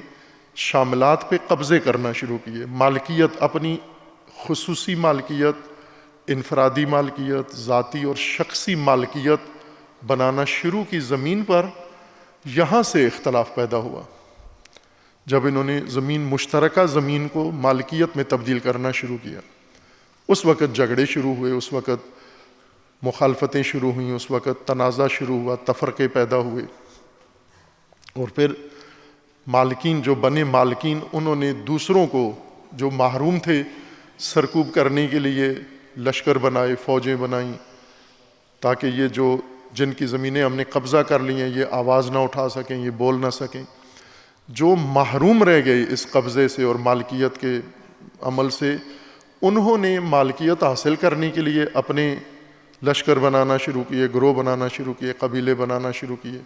شاملات پہ قبضے کرنا شروع کیے، مالکیت، اپنی خصوصی مالکیت، انفرادی مالکیت، ذاتی اور شخصی مالکیت بنانا شروع کی زمین پر۔ یہاں سے اختلاف پیدا ہوا جب انہوں نے زمین، مشترکہ زمین کو مالکیت میں تبدیل کرنا شروع کیا۔ اس وقت جھگڑے شروع ہوئے، اس وقت مخالفتیں شروع ہوئیں، اس وقت تنازع شروع ہوا، تفرقے پیدا ہوئے، اور پھر مالکین جو بنے مالکین انہوں نے دوسروں کو جو محروم تھے سرکوب کرنے کے لیے لشکر بنائے، فوجیں بنائیں، تاکہ یہ جو جن کی زمینیں ہم نے قبضہ کر لی ہیں یہ آواز نہ اٹھا سکیں، یہ بول نہ سکیں۔ جو محروم رہ گئے اس قبضے سے اور مالکیت کے عمل سے، انہوں نے مالکیت حاصل کرنے کے لیے اپنے لشکر بنانا شروع کیے، گروہ بنانا شروع کیے، قبیلے بنانا شروع کیے،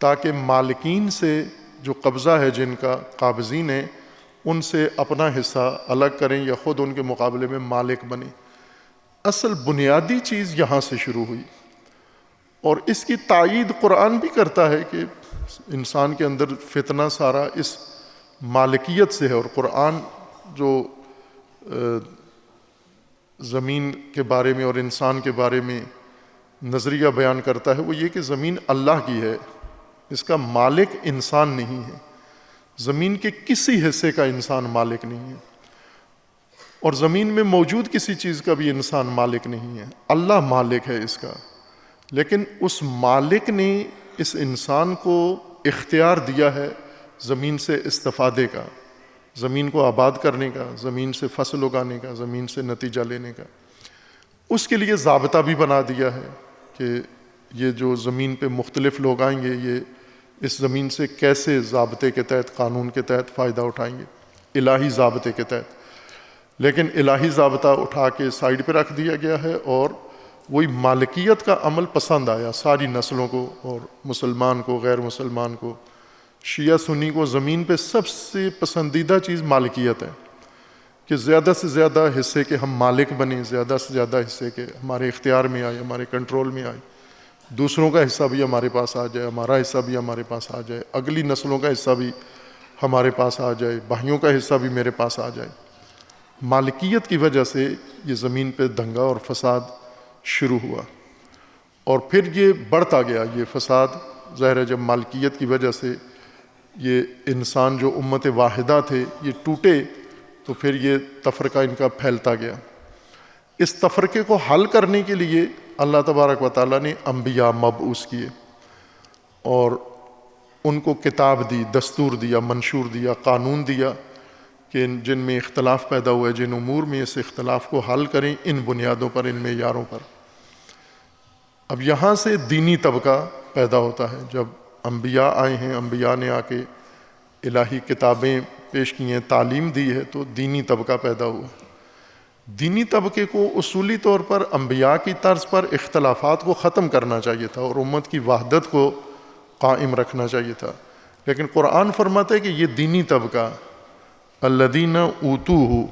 تاکہ مالکین سے جو قبضہ ہے، جن کا قابضین ہیں، ان سے اپنا حصہ الگ کریں یا خود ان کے مقابلے میں مالک بنیں۔ اصل بنیادی چیز یہاں سے شروع ہوئی، اور اس کی تائید قرآن بھی کرتا ہے کہ انسان کے اندر فتنہ سارا اس مالکیت سے ہے۔ اور قرآن جو زمین کے بارے میں اور انسان کے بارے میں نظریہ بیان کرتا ہے وہ یہ کہ زمین اللہ کی ہے، اس کا مالک انسان نہیں ہے، زمین کے کسی حصے کا انسان مالک نہیں ہے، اور زمین میں موجود کسی چیز کا بھی انسان مالک نہیں ہے، اللہ مالک ہے اس کا۔ لیکن اس مالک نے اس انسان کو اختیار دیا ہے زمین سے استفادے کا، زمین کو آباد کرنے کا، زمین سے فصل اگانے کا، زمین سے نتیجہ لینے کا۔ اس کے لیے ضابطہ بھی بنا دیا ہے کہ یہ جو زمین پہ مختلف لوگ آئیں گے یہ اس زمین سے کیسے ضابطے کے تحت، قانون کے تحت فائدہ اٹھائیں گے، الہی ضابطے کے تحت۔ لیکن الہی ضابطہ اٹھا کے سائیڈ پہ رکھ دیا گیا ہے، اور وہی مالکیت کا عمل پسند آیا ساری نسلوں کو، اور مسلمان کو، غیر مسلمان کو، شیعہ سنی کو۔ زمین پہ سب سے پسندیدہ چیز مالکیت ہے، کہ زیادہ سے زیادہ حصے کے ہم مالک بنیں، زیادہ سے زیادہ حصے کے ہمارے اختیار میں آئے، ہمارے کنٹرول میں آئے، دوسروں کا حصہ بھی ہمارے پاس آ جائے، ہمارا حصہ بھی ہمارے پاس آ جائے، اگلی نسلوں کا حصہ بھی ہمارے پاس آ جائے، بھائیوں کا حصہ بھی میرے پاس آ جائے۔ مالکیت کی وجہ سے یہ زمین پہ دنگا اور فساد شروع ہوا، اور پھر یہ بڑھتا گیا یہ فساد۔ ظاہر ہے جب مالکیت کی وجہ سے یہ انسان جو امت واحدہ تھے یہ ٹوٹے، تو پھر یہ تفرقہ ان کا پھیلتا گیا۔ اس تفرقے کو حل کرنے کے لیے اللہ تبارک و تعالیٰ نے انبیاء مبعوث کیے، اور ان کو کتاب دی، دستور دیا، منشور دیا، قانون دیا کہ جن میں اختلاف پیدا ہوا ہے، جن امور میں اس اختلاف کو حل کریں، ان بنیادوں پر، ان معیاروں پر۔ اب یہاں سے دینی طبقہ پیدا ہوتا ہے۔ جب انبیاء آئے ہیں، انبیاء نے آ کے الہی کتابیں پیش کی ہیں، تعلیم دی ہے، تو دینی طبقہ پیدا ہوا۔ دینی طبقے کو اصولی طور پر انبیاء کی طرز پر اختلافات کو ختم کرنا چاہیے تھا، اور امت کی وحدت کو قائم رکھنا چاہیے تھا۔ لیکن قرآن فرماتا ہے کہ یہ دینی طبقہ الذین اوتوہ،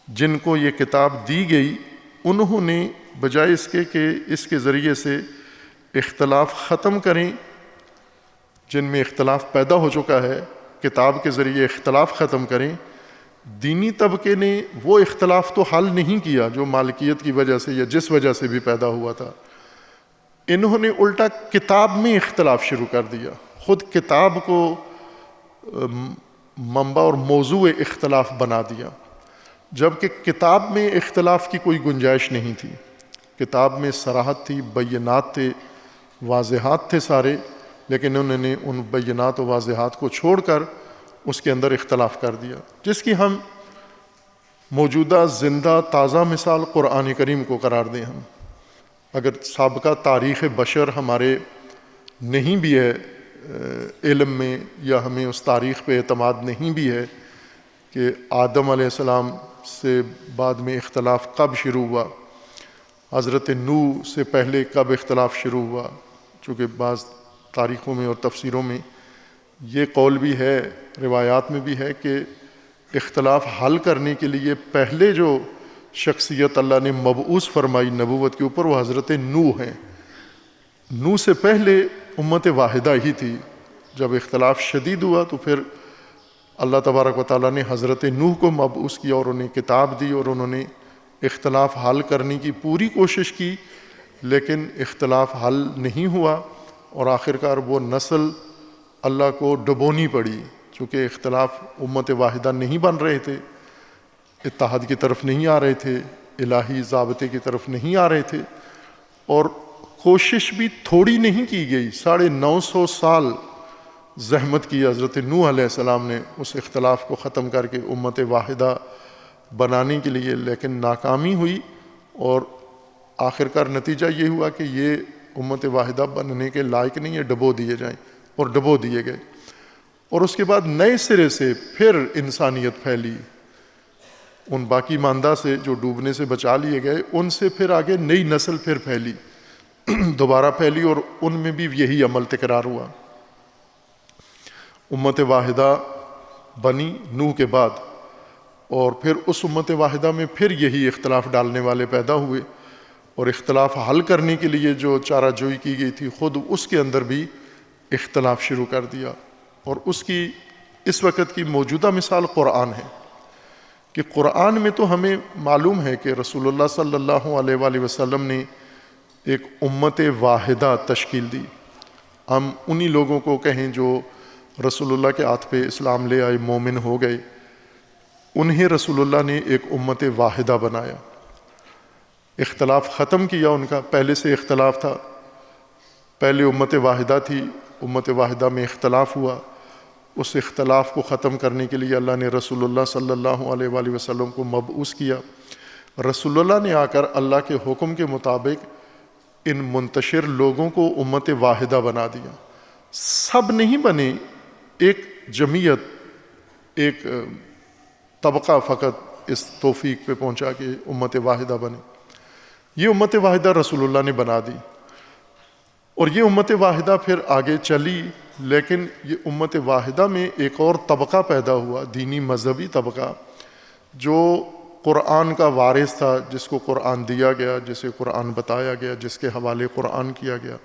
جن کو یہ کتاب دی گئی، انہوں نے بجائے اس کے کہ اس کے ذریعے سے اختلاف ختم کریں، جن میں اختلاف پیدا ہو چکا ہے، کتاب کے ذریعے اختلاف ختم کریں، دینی طبقے نے وہ اختلاف تو حل نہیں کیا جو مالکیت کی وجہ سے یا جس وجہ سے بھی پیدا ہوا تھا۔ انہوں نے الٹا کتاب میں اختلاف شروع کر دیا، خود کتاب کو منبع اور موضوع اختلاف بنا دیا، جبکہ کتاب میں اختلاف کی کوئی گنجائش نہیں تھی۔ کتاب میں صراحت تھی، بینات تھے، واضحات تھے سارے، لیکن انہوں نے ان بینات و واضحات کو چھوڑ کر اس کے اندر اختلاف کر دیا، جس کی ہم موجودہ زندہ تازہ مثال قرآن کریم کو قرار دیں۔ ہم اگر سابقہ تاریخ بشر ہمارے نہیں بھی ہے علم میں، یا ہمیں اس تاریخ پہ اعتماد نہیں بھی ہے کہ آدم علیہ السلام سے بعد میں اختلاف کب شروع ہوا، حضرت نوح سے پہلے کب اختلاف شروع ہوا، چونکہ بعض تاریخوں میں اور تفسیروں میں یہ قول بھی ہے، روایات میں بھی ہے کہ اختلاف حل کرنے کے لیے پہلے جو شخصیت اللہ نے مبعوث فرمائی نبوت کے اوپر وہ حضرت نوح ہیں۔ نوح سے پہلے امت واحدہ ہی تھی۔ جب اختلاف شدید ہوا تو پھر اللہ تبارک و تعالیٰ نے حضرت نوح کو مبعوث کیا، اور انہیں کتاب دی، اور انہوں نے اختلاف حل کرنے کی پوری کوشش کی، لیکن اختلاف حل نہیں ہوا، اور آخرکار وہ نسل اللہ کو ڈبونی پڑی، چونکہ اختلاف امت واحدہ نہیں بن رہے تھے، اتحاد کی طرف نہیں آ رہے تھے، الہی ضابطے کی طرف نہیں آ رہے تھے، اور کوشش بھی تھوڑی نہیں کی گئی۔ 950 سال زحمت کی حضرت نوح علیہ السلام نے اس اختلاف کو ختم کر کے امت واحدہ بنانے کے لیے، لیکن ناکامی ہوئی، اور آخرکار نتیجہ یہ ہوا کہ یہ امت واحدہ بننے کے لائق نہیں ہے، ڈبو دیے جائیں، اور ڈبو دیے گئے۔ اور اس کے بعد نئے سرے سے پھر انسانیت پھیلی، ان باقی ماندہ سے جو ڈوبنے سے بچا لیے گئے، ان سے پھر آگے نئی نسل پھر پھیلی، دوبارہ پھیلی، اور ان میں بھی یہی عمل تکرار ہوا۔ امت واحدہ بنی نوح کے بعد، اور پھر اس امت واحدہ میں پھر یہی اختلاف ڈالنے والے پیدا ہوئے، اور اختلاف حل کرنے کے لیے جو چارہ جوئی کی گئی تھی خود اس کے اندر بھی اختلاف شروع کر دیا۔ اور اس کی اس وقت کی موجودہ مثال قرآن ہے، کہ قرآن میں تو ہمیں معلوم ہے کہ رسول اللہ صلی اللہ علیہ وآلہ وسلم نے ایک امت واحدہ تشکیل دی۔ ہم انہی لوگوں کو کہیں جو رسول اللہ کے ہاتھ پہ اسلام لے آئے، مومن ہو گئے، انہیں رسول اللہ نے ایک امت واحدہ بنایا، اختلاف ختم کیا ان کا۔ پہلے سے اختلاف تھا، پہلے امت واحدہ تھی، امت واحدہ میں اختلاف ہوا، اس اختلاف کو ختم کرنے کے لیے اللہ نے رسول اللہ صلی اللہ علیہ وآلہ وسلم کو مبعوث کیا۔ رسول اللہ نے آ کر اللہ کے حکم کے مطابق ان منتشر لوگوں کو امت واحدہ بنا دیا. سب نہیں بنے، ایک جمعیت، ایک طبقہ فقط اس توفیق پہ پہنچا کہ امت واحدہ بنے. یہ امت واحدہ رسول اللہ نے بنا دی، اور یہ امت واحدہ پھر آگے چلی. لیکن یہ امت واحدہ میں ایک اور طبقہ پیدا ہوا، دینی مذہبی طبقہ، جو قرآن کا وارث تھا، جس کو قرآن دیا گیا، جسے قرآن بتایا گیا، جس کے حوالے قرآن کیا گیا.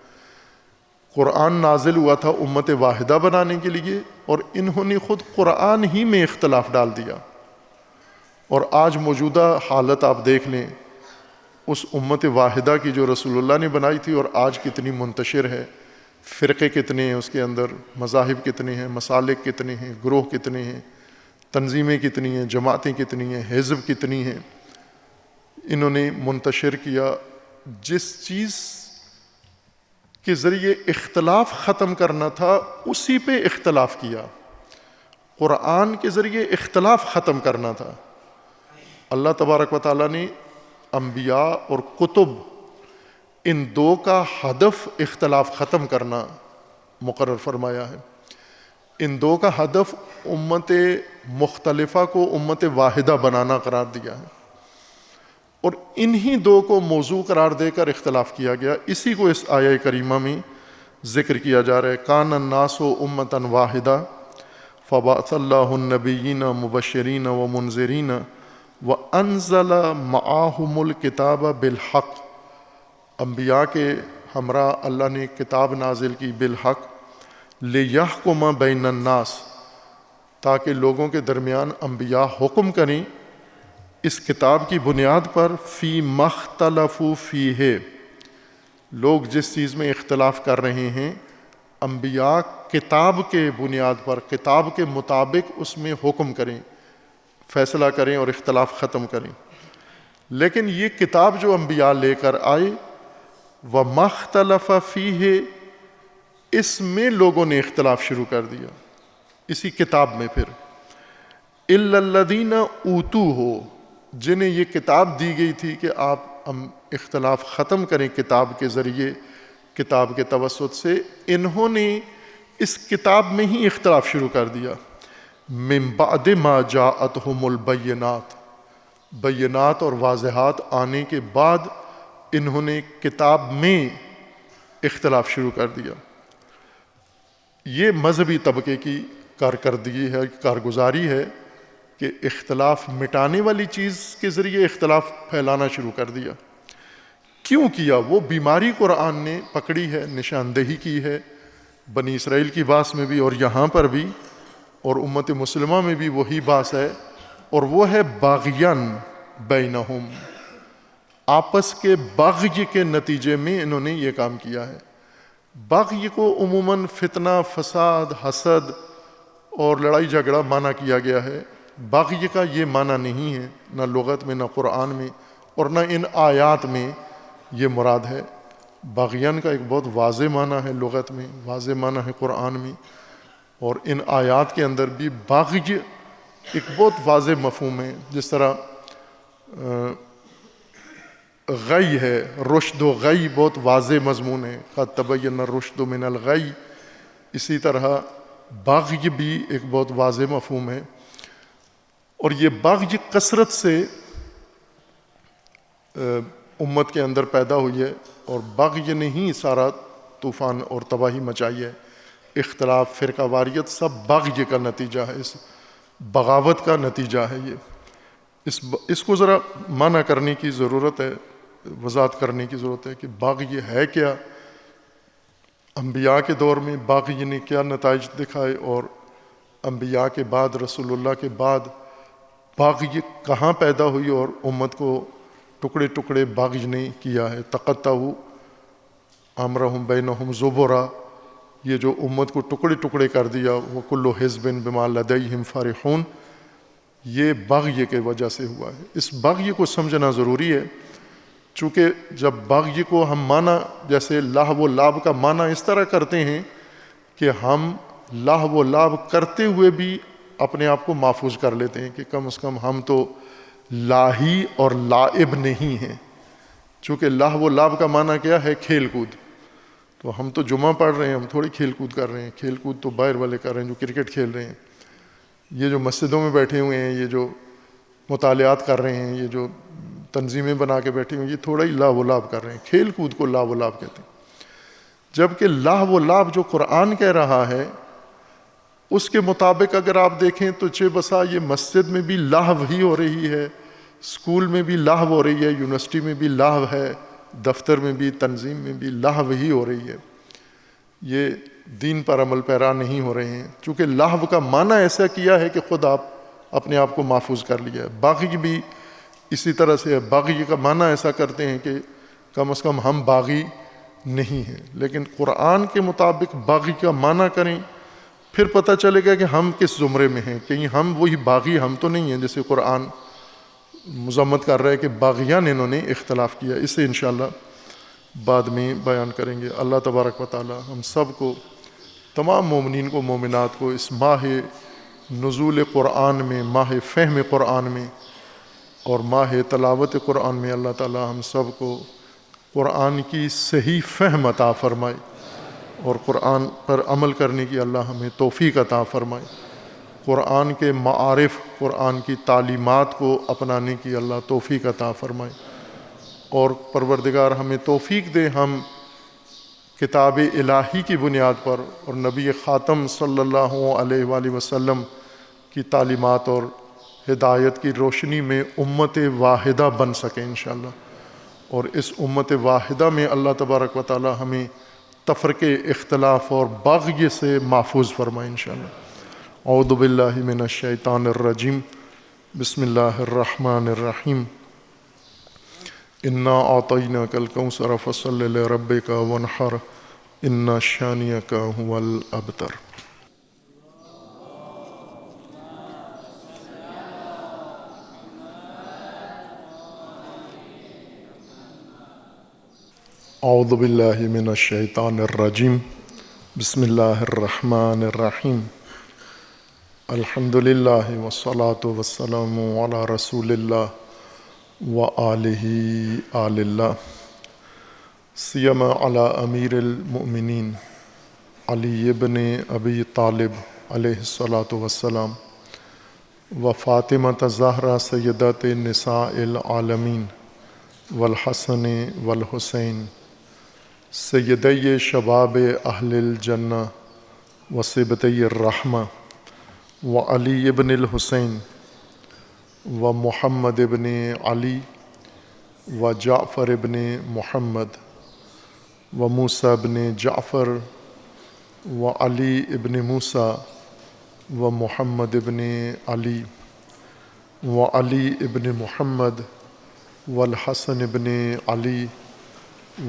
قرآن نازل ہوا تھا امت واحدہ بنانے کے لیے، اور انہوں نے خود قرآن ہی میں اختلاف ڈال دیا. اور آج موجودہ حالت آپ دیکھ لیں، اس امت واحدہ کی جو رسول اللہ نے بنائی تھی اور آج کتنی منتشر ہے. فرقے کتنے ہیں اس کے اندر، مذاہب کتنے ہیں، مسالک کتنے ہیں، گروہ کتنے ہیں، تنظیمیں کتنی ہیں، جماعتیں کتنی ہیں، حزب کتنی ہیں. انہوں نے منتشر کیا. جس چیز کے ذریعے اختلاف ختم کرنا تھا اسی پہ اختلاف کیا. قرآن کے ذریعے اختلاف ختم کرنا تھا. اللہ تبارک و تعالیٰ نے انبیاء اور کتب، ان دو کا ہدف اختلاف ختم کرنا مقرر فرمایا ہے. ان دو کا ہدف امت مختلفہ کو امت واحدہ بنانا قرار دیا ہے، اور انہی دو کو موضوع قرار دے کر اختلاف کیا گیا. اسی کو اس آیہ کریمہ میں ذکر کیا جا رہا ہے. کان الناس امۃ واحدہ فبعث اللہ النبیین مبشرین ومنذرین وانزل معاہم الکتاب بالحق. انبیاء کے ہمراہ اللہ نے کتاب نازل کی بالحق، لیحکم بین الناس، تاکہ لوگوں کے درمیان انبیاء حکم کریں اس کتاب کی بنیاد پر، فی مختلفوا فیہ، لوگ جس چیز میں اختلاف کر رہے ہیں انبیاء کتاب کے بنیاد پر، کتاب کے مطابق اس میں حکم کریں، فیصلہ کریں اور اختلاف ختم کریں. لیکن یہ کتاب جو انبیاء لے کر آئے، وَمَا اخْتَلَفَ فِيهِ، اس میں لوگوں نے اختلاف شروع کر دیا اسی کتاب میں. پھر إِلَّا الَّذِينَ أُوتُوهُ، جنہیں یہ کتاب دی گئی تھی کہ آپ اختلاف ختم کریں کتاب کے ذریعے، کتاب کے توسط سے، انہوں نے اس کتاب میں ہی اختلاف شروع کر دیا. من بعد ما جاءتهم البینات، بینات اور واضحات آنے کے بعد انہوں نے کتاب میں اختلاف شروع کر دیا. یہ مذہبی طبقے کی کارکردگی ہے، کارگزاری ہے کہ اختلاف مٹانے والی چیز کے ذریعے اختلاف پھیلانا شروع کر دیا. کیوں کیا؟ وہ بیماری قرآن نے پکڑی ہے، نشاندہی کی ہے، بنی اسرائیل کی باس میں بھی اور یہاں پر بھی، اور امت مسلمہ میں بھی وہی باس ہے، اور وہ ہے باغین بینہم، آپس کے بغی کے نتیجے میں انہوں نے یہ کام کیا ہے. بغی کو عموماً فتنہ، فساد، حسد اور لڑائی جھگڑا معنی کیا گیا ہے. بغی کا یہ معنی نہیں ہے، نہ لغت میں، نہ قرآن میں، اور نہ ان آیات میں یہ مراد ہے. باغیان کا ایک بہت واضح معنی ہے لغت میں، واضح معنی ہے قرآن میں، اور ان آیات کے اندر بھی باغی ایک بہت واضح مفہوم ہے. جس طرح غی ہے، رشد و غی بہت واضح مضمون ہے، قد تبین الرشد من الغی. اسی طرح باغی بھی ایک بہت واضح مفہوم ہے، اور یہ باغی کثرت سے امت کے اندر پیدا ہوئی ہے، اور باغی نے ہی سارا طوفان اور تباہی مچائی ہے. اختلاف، فرقہ واریت سب باغی کا نتیجہ ہے، اس بغاوت کا نتیجہ ہے. یہ اس کو ذرا معنی کرنے کی ضرورت ہے، وضاحت کرنے کی ضرورت ہے کہ باغی ہے کیا، انبیاء کے دور میں باغی نے کیا نتائج دکھائے، اور انبیاء کے بعد، رسول اللہ کے بعد باغی کہاں پیدا ہوئی اور امت کو ٹکڑے ٹکڑے باغی نے کیا ہے. تقطعوا امرهم بینہم زبرا، یہ جو امت کو ٹکڑے ٹکڑے کر دیا، وَكُلُّ حِزْبٍ بِمَا لَدَيْهِمْ فَرِحُونَ، یہ باغی کی وجہ سے ہوا ہے. اس باغی کو سمجھنا ضروری ہے، چونکہ جب باغی کو ہم معنی جیسے لہو و لعب کا معنی اس طرح کرتے ہیں کہ ہم لہو و لعب کرتے ہوئے بھی اپنے آپ کو محفوظ کر لیتے ہیں کہ کم از کم ہم تو لاہی اور لائب نہیں ہیں، چونکہ لہو و لعب کا معنی کیا ہے؟ کھیل کود. تو ہم تو جمعہ پڑھ رہے ہیں، ہم تھوڑی کھیل کود کر رہے ہیں. کھیل کود تو باہر والے کر رہے ہیں جو کرکٹ کھیل رہے ہیں. یہ جو مسجدوں میں بیٹھے ہوئے ہیں، یہ جو مطالعات کر رہے ہیں، یہ جو تنظیمیں بنا کے بیٹھے ہوئے ہیں، یہ تھوڑا ہی لہو و لعب کر رہے ہیں. کھیل کود کو لہو و لعب کہتے ہیں. جبکہ لہو و لعب جو قرآن کہہ رہا ہے اس کے مطابق اگر آپ دیکھیں تو چہ بسا یہ مسجد میں بھی لہو ہی ہو رہی ہے، اسکول میں بھی لہو ہو رہی ہے، یونیورسٹی میں بھی لہو ہے، دفتر میں بھی، تنظیم میں بھی لہو ہی ہو رہی ہے. یہ دین پر عمل پیرا نہیں ہو رہے ہیں، چونکہ لہو کا معنی ایسا کیا ہے کہ خود آپ اپنے آپ کو محفوظ کر لیا ہے. باغی بھی اسی طرح سے ہے. باغی کا معنی ایسا کرتے ہیں کہ کم از کم ہم باغی نہیں ہیں. لیکن قرآن کے مطابق باغی کا معنی کریں، پھر پتہ چلے گا کہ ہم کس زمرے میں ہیں. کہیں ہم وہی باغی ہم تو نہیں ہیں جیسے قرآن مذمت کر رہا ہے کہ باغیان انہوں نے اختلاف کیا. اس سے انشاءاللہ بعد میں بیان کریں گے. اللہ تبارک و تعالی ہم سب کو، تمام مومنین کو، مومنات کو اس ماہ نزول قرآن میں، ماہ فہم قرآن میں اور ماہ تلاوت قرآن میں اللہ تعالی ہم سب کو قرآن کی صحیح فہم عطا فرمائے اور قرآن پر عمل کرنے کی اللہ ہمیں توفیق عطا فرمائے. قرآن کے معارف، قرآن کی تعلیمات کو اپنانے کی اللہ توفیق عطا فرمائے. اور پروردگار ہمیں توفیق دے ہم کتاب الہی کی بنیاد پر اور نبی خاتم صلی اللہ علیہ وآلہ وسلم کی تعلیمات اور ہدایت کی روشنی میں امت واحدہ بن سکیں انشاءاللہ. اور اس امت واحدہ میں اللہ تبارک و تعالی ہمیں تفرقے، اختلاف اور بغی سے محفوظ فرمائے انشاءاللہ. اعوذ باللہ من الشیطان الرجیم. بسم اللہ الرحمن الرحیم. انا اعطیناک الکوثر فصل لربک وانحر ان شانئک هو الابتر. اعوذ باللہ من الشیطان الرجیم. بسم اللہ الرحمن الرحیم. الحمد للہ والصلاة والسلام علی رسول اللہ وآلہ آل اللہ، سیما علی امیر المؤمنین علی ابن ابی طالب علیہ الصلاۃ والسلام و فاطمۃ الزہرا سیدۃ نساء العالمین والحسن والحسین سیدی شباب اہل الجنہ و صبطی الرحمہ و علی ابن الحسین و محمد ابن علی و جعفر ابن محمد و موسیٰ ابن جعفر و علی ابن موسیٰ و محمد ابن علی و علی ابن محمد والحسن ابن علی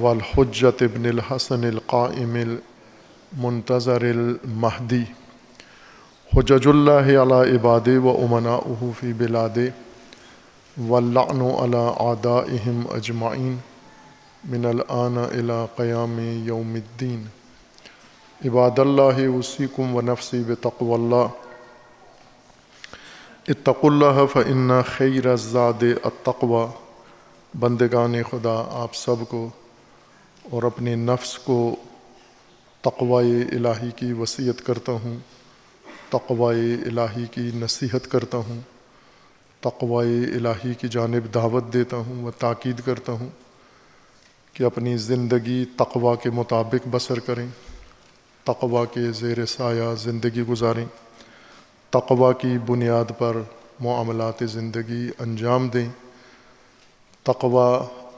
والحجت ابن الحسن القائم المنتظر المہدی حجج اللہ علی عباد و امناؤہ فی بلاد واللعن علی اعدائہم اجمعین من الآن الی قیام یوم الدین. عباد اللہ اوصیکم و نفسی بتقوی اللہ. اتقوا اللہ فإن خیر الزاد التقوی. بندگان خدا آپ سب کو اور اپنے نفس کو تقوی الہی کی وصیت کرتا ہوں، تقوی الہی کی نصیحت کرتا ہوں، تقوی الہی کی جانب دعوت دیتا ہوں و تاکید کرتا ہوں کہ اپنی زندگی تقوی کے مطابق بسر کریں، تقوی کے زیر سایہ زندگی گزاریں، تقوی کی بنیاد پر معاملات زندگی انجام دیں. تقوی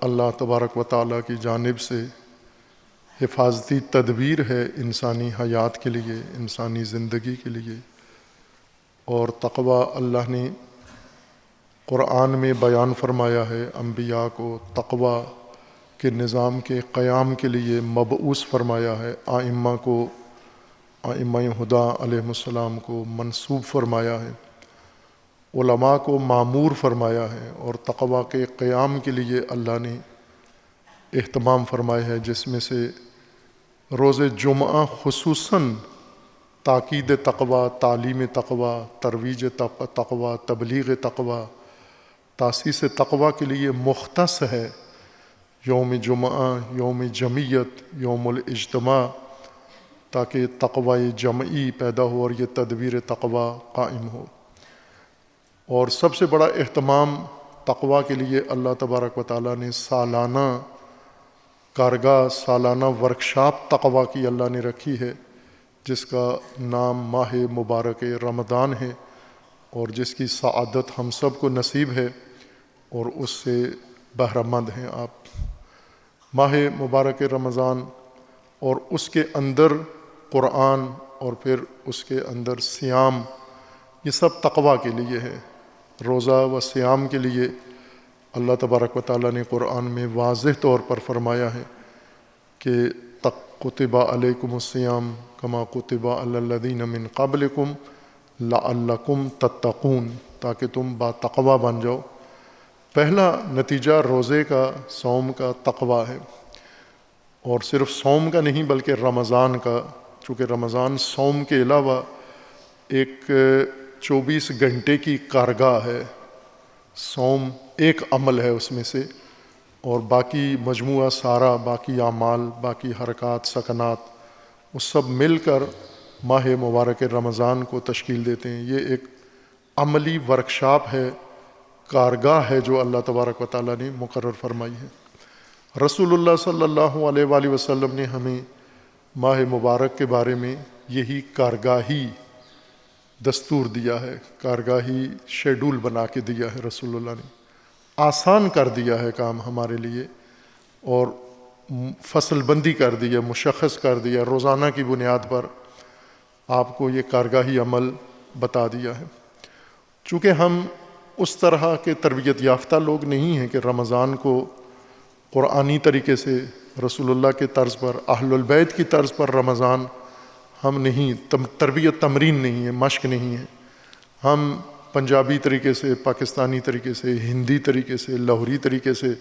اللہ تبارک و تعالیٰ کی جانب سے حفاظتی تدبیر ہے انسانی حیات کے لیے، انسانی زندگی کے لیے. اور تقوی اللہ نے قرآن میں بیان فرمایا ہے، انبیاء کو تقوی کے نظام کے قیام کے لیے مبعوث فرمایا ہے، ائمہ کو، ائمہ ہدیٰ علیہ السلام کو منصوب فرمایا ہے، علماء کو معمور فرمایا ہے. اور تقوی کے قیام کے لیے اللہ نے اہتمام فرمایا ہے، جس میں سے روز جمعہ خصوصاً تاکید تقوی، تعلیم تقوی، ترویج تقوی، تبلیغ تقوی تاسیس تقوی کے لیے مختص ہے یوم جمعہ، یوم جمعیت، یوم الاجتماع، تاکہ تقوی جمعی پیدا ہو اور یہ تدبیر تقوی قائم ہو۔ اور سب سے بڑا اہتمام تقوی کے لیے اللہ تبارک و تعالیٰ نے سالانہ کارگاہ، سالانہ ورکشاپ تقوی کی اللہ نے رکھی ہے، جس کا نام ماہ مبارک رمضان ہے، اور جس کی سعادت ہم سب کو نصیب ہے اور اس سے بہرہ مند ہیں آپ۔ ماہ مبارک رمضان اور اس کے اندر قرآن اور پھر اس کے اندر صیام، یہ سب تقوی کے لیے ہے۔ روزہ و صیام کے لیے اللہ تبارک و تعالیٰ نے قرآن میں واضح طور پر فرمایا ہے کہ کتب علیکم الصیام کما کتب علی الذین من قبلکم لعلکم تتقون، تاکہ تم با تقوی بن جاؤ۔ پہلا نتیجہ روزے کا، صوم کا تقوی ہے، اور صرف صوم کا نہیں بلکہ رمضان کا، چونکہ رمضان صوم کے علاوہ ایک 24 گھنٹے کی کارگاہ ہے۔ صوم ایک عمل ہے اس میں سے، اور باقی مجموعہ سارا، باقی اعمال، باقی حرکات، سکنات، وہ سب مل کر ماہ مبارک رمضان کو تشکیل دیتے ہیں۔ یہ ایک عملی ورکشاپ ہے، کارگاہ ہے جو اللہ تبارک و تعالیٰ نے مقرر فرمائی ہے۔ رسول اللہ صلی اللہ علیہ وآلہ وسلم نے ہمیں ماہ مبارک کے بارے میں یہی کارگاہی دستور دیا ہے، کارگاہی شیڈول بنا کے دیا ہے۔ رسول اللہ نے آسان کر دیا ہے کام ہمارے لیے، اور فصل بندی کر دی ہے، مشخص کر دیا، روزانہ کی بنیاد پر آپ کو یہ کارگاہی عمل بتا دیا ہے۔ چونکہ ہم اس طرح کے تربیت یافتہ لوگ نہیں ہیں کہ رمضان کو قرآنی طریقے سے رسول اللہ کے طرز پر، اہل البیت کی طرز پر رمضان ہم نہیں، تربیت تمرین نہیں ہے، مشق نہیں ہے۔ ہم پنجابی طریقے سے، پاکستانی طریقے سے، ہندی طریقے سے، لاہوری طریقے سے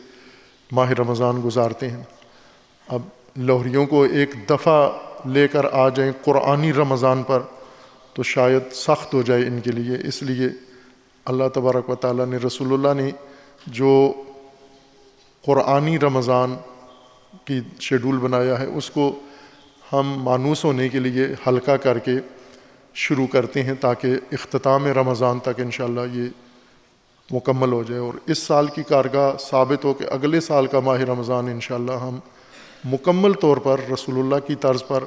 ماہ رمضان گزارتے ہیں۔ اب لاہوریوں کو ایک دفعہ لے کر آ جائیں قرآنی رمضان پر تو شاید سخت ہو جائے ان کے لیے، اس لیے اللہ تبارک و تعالیٰ نے، رسول اللہ نے جو قرآنی رمضان کی شیڈول بنایا ہے اس کو ہم مانوس ہونے کے لیے ہلکا کر کے شروع کرتے ہیں، تاکہ اختتام رمضان تک انشاءاللہ یہ مکمل ہو جائے، اور اس سال کی کارگاہ ثابت ہو کہ اگلے سال کا ماہ رمضان انشاءاللہ ہم مکمل طور پر رسول اللہ کی طرز پر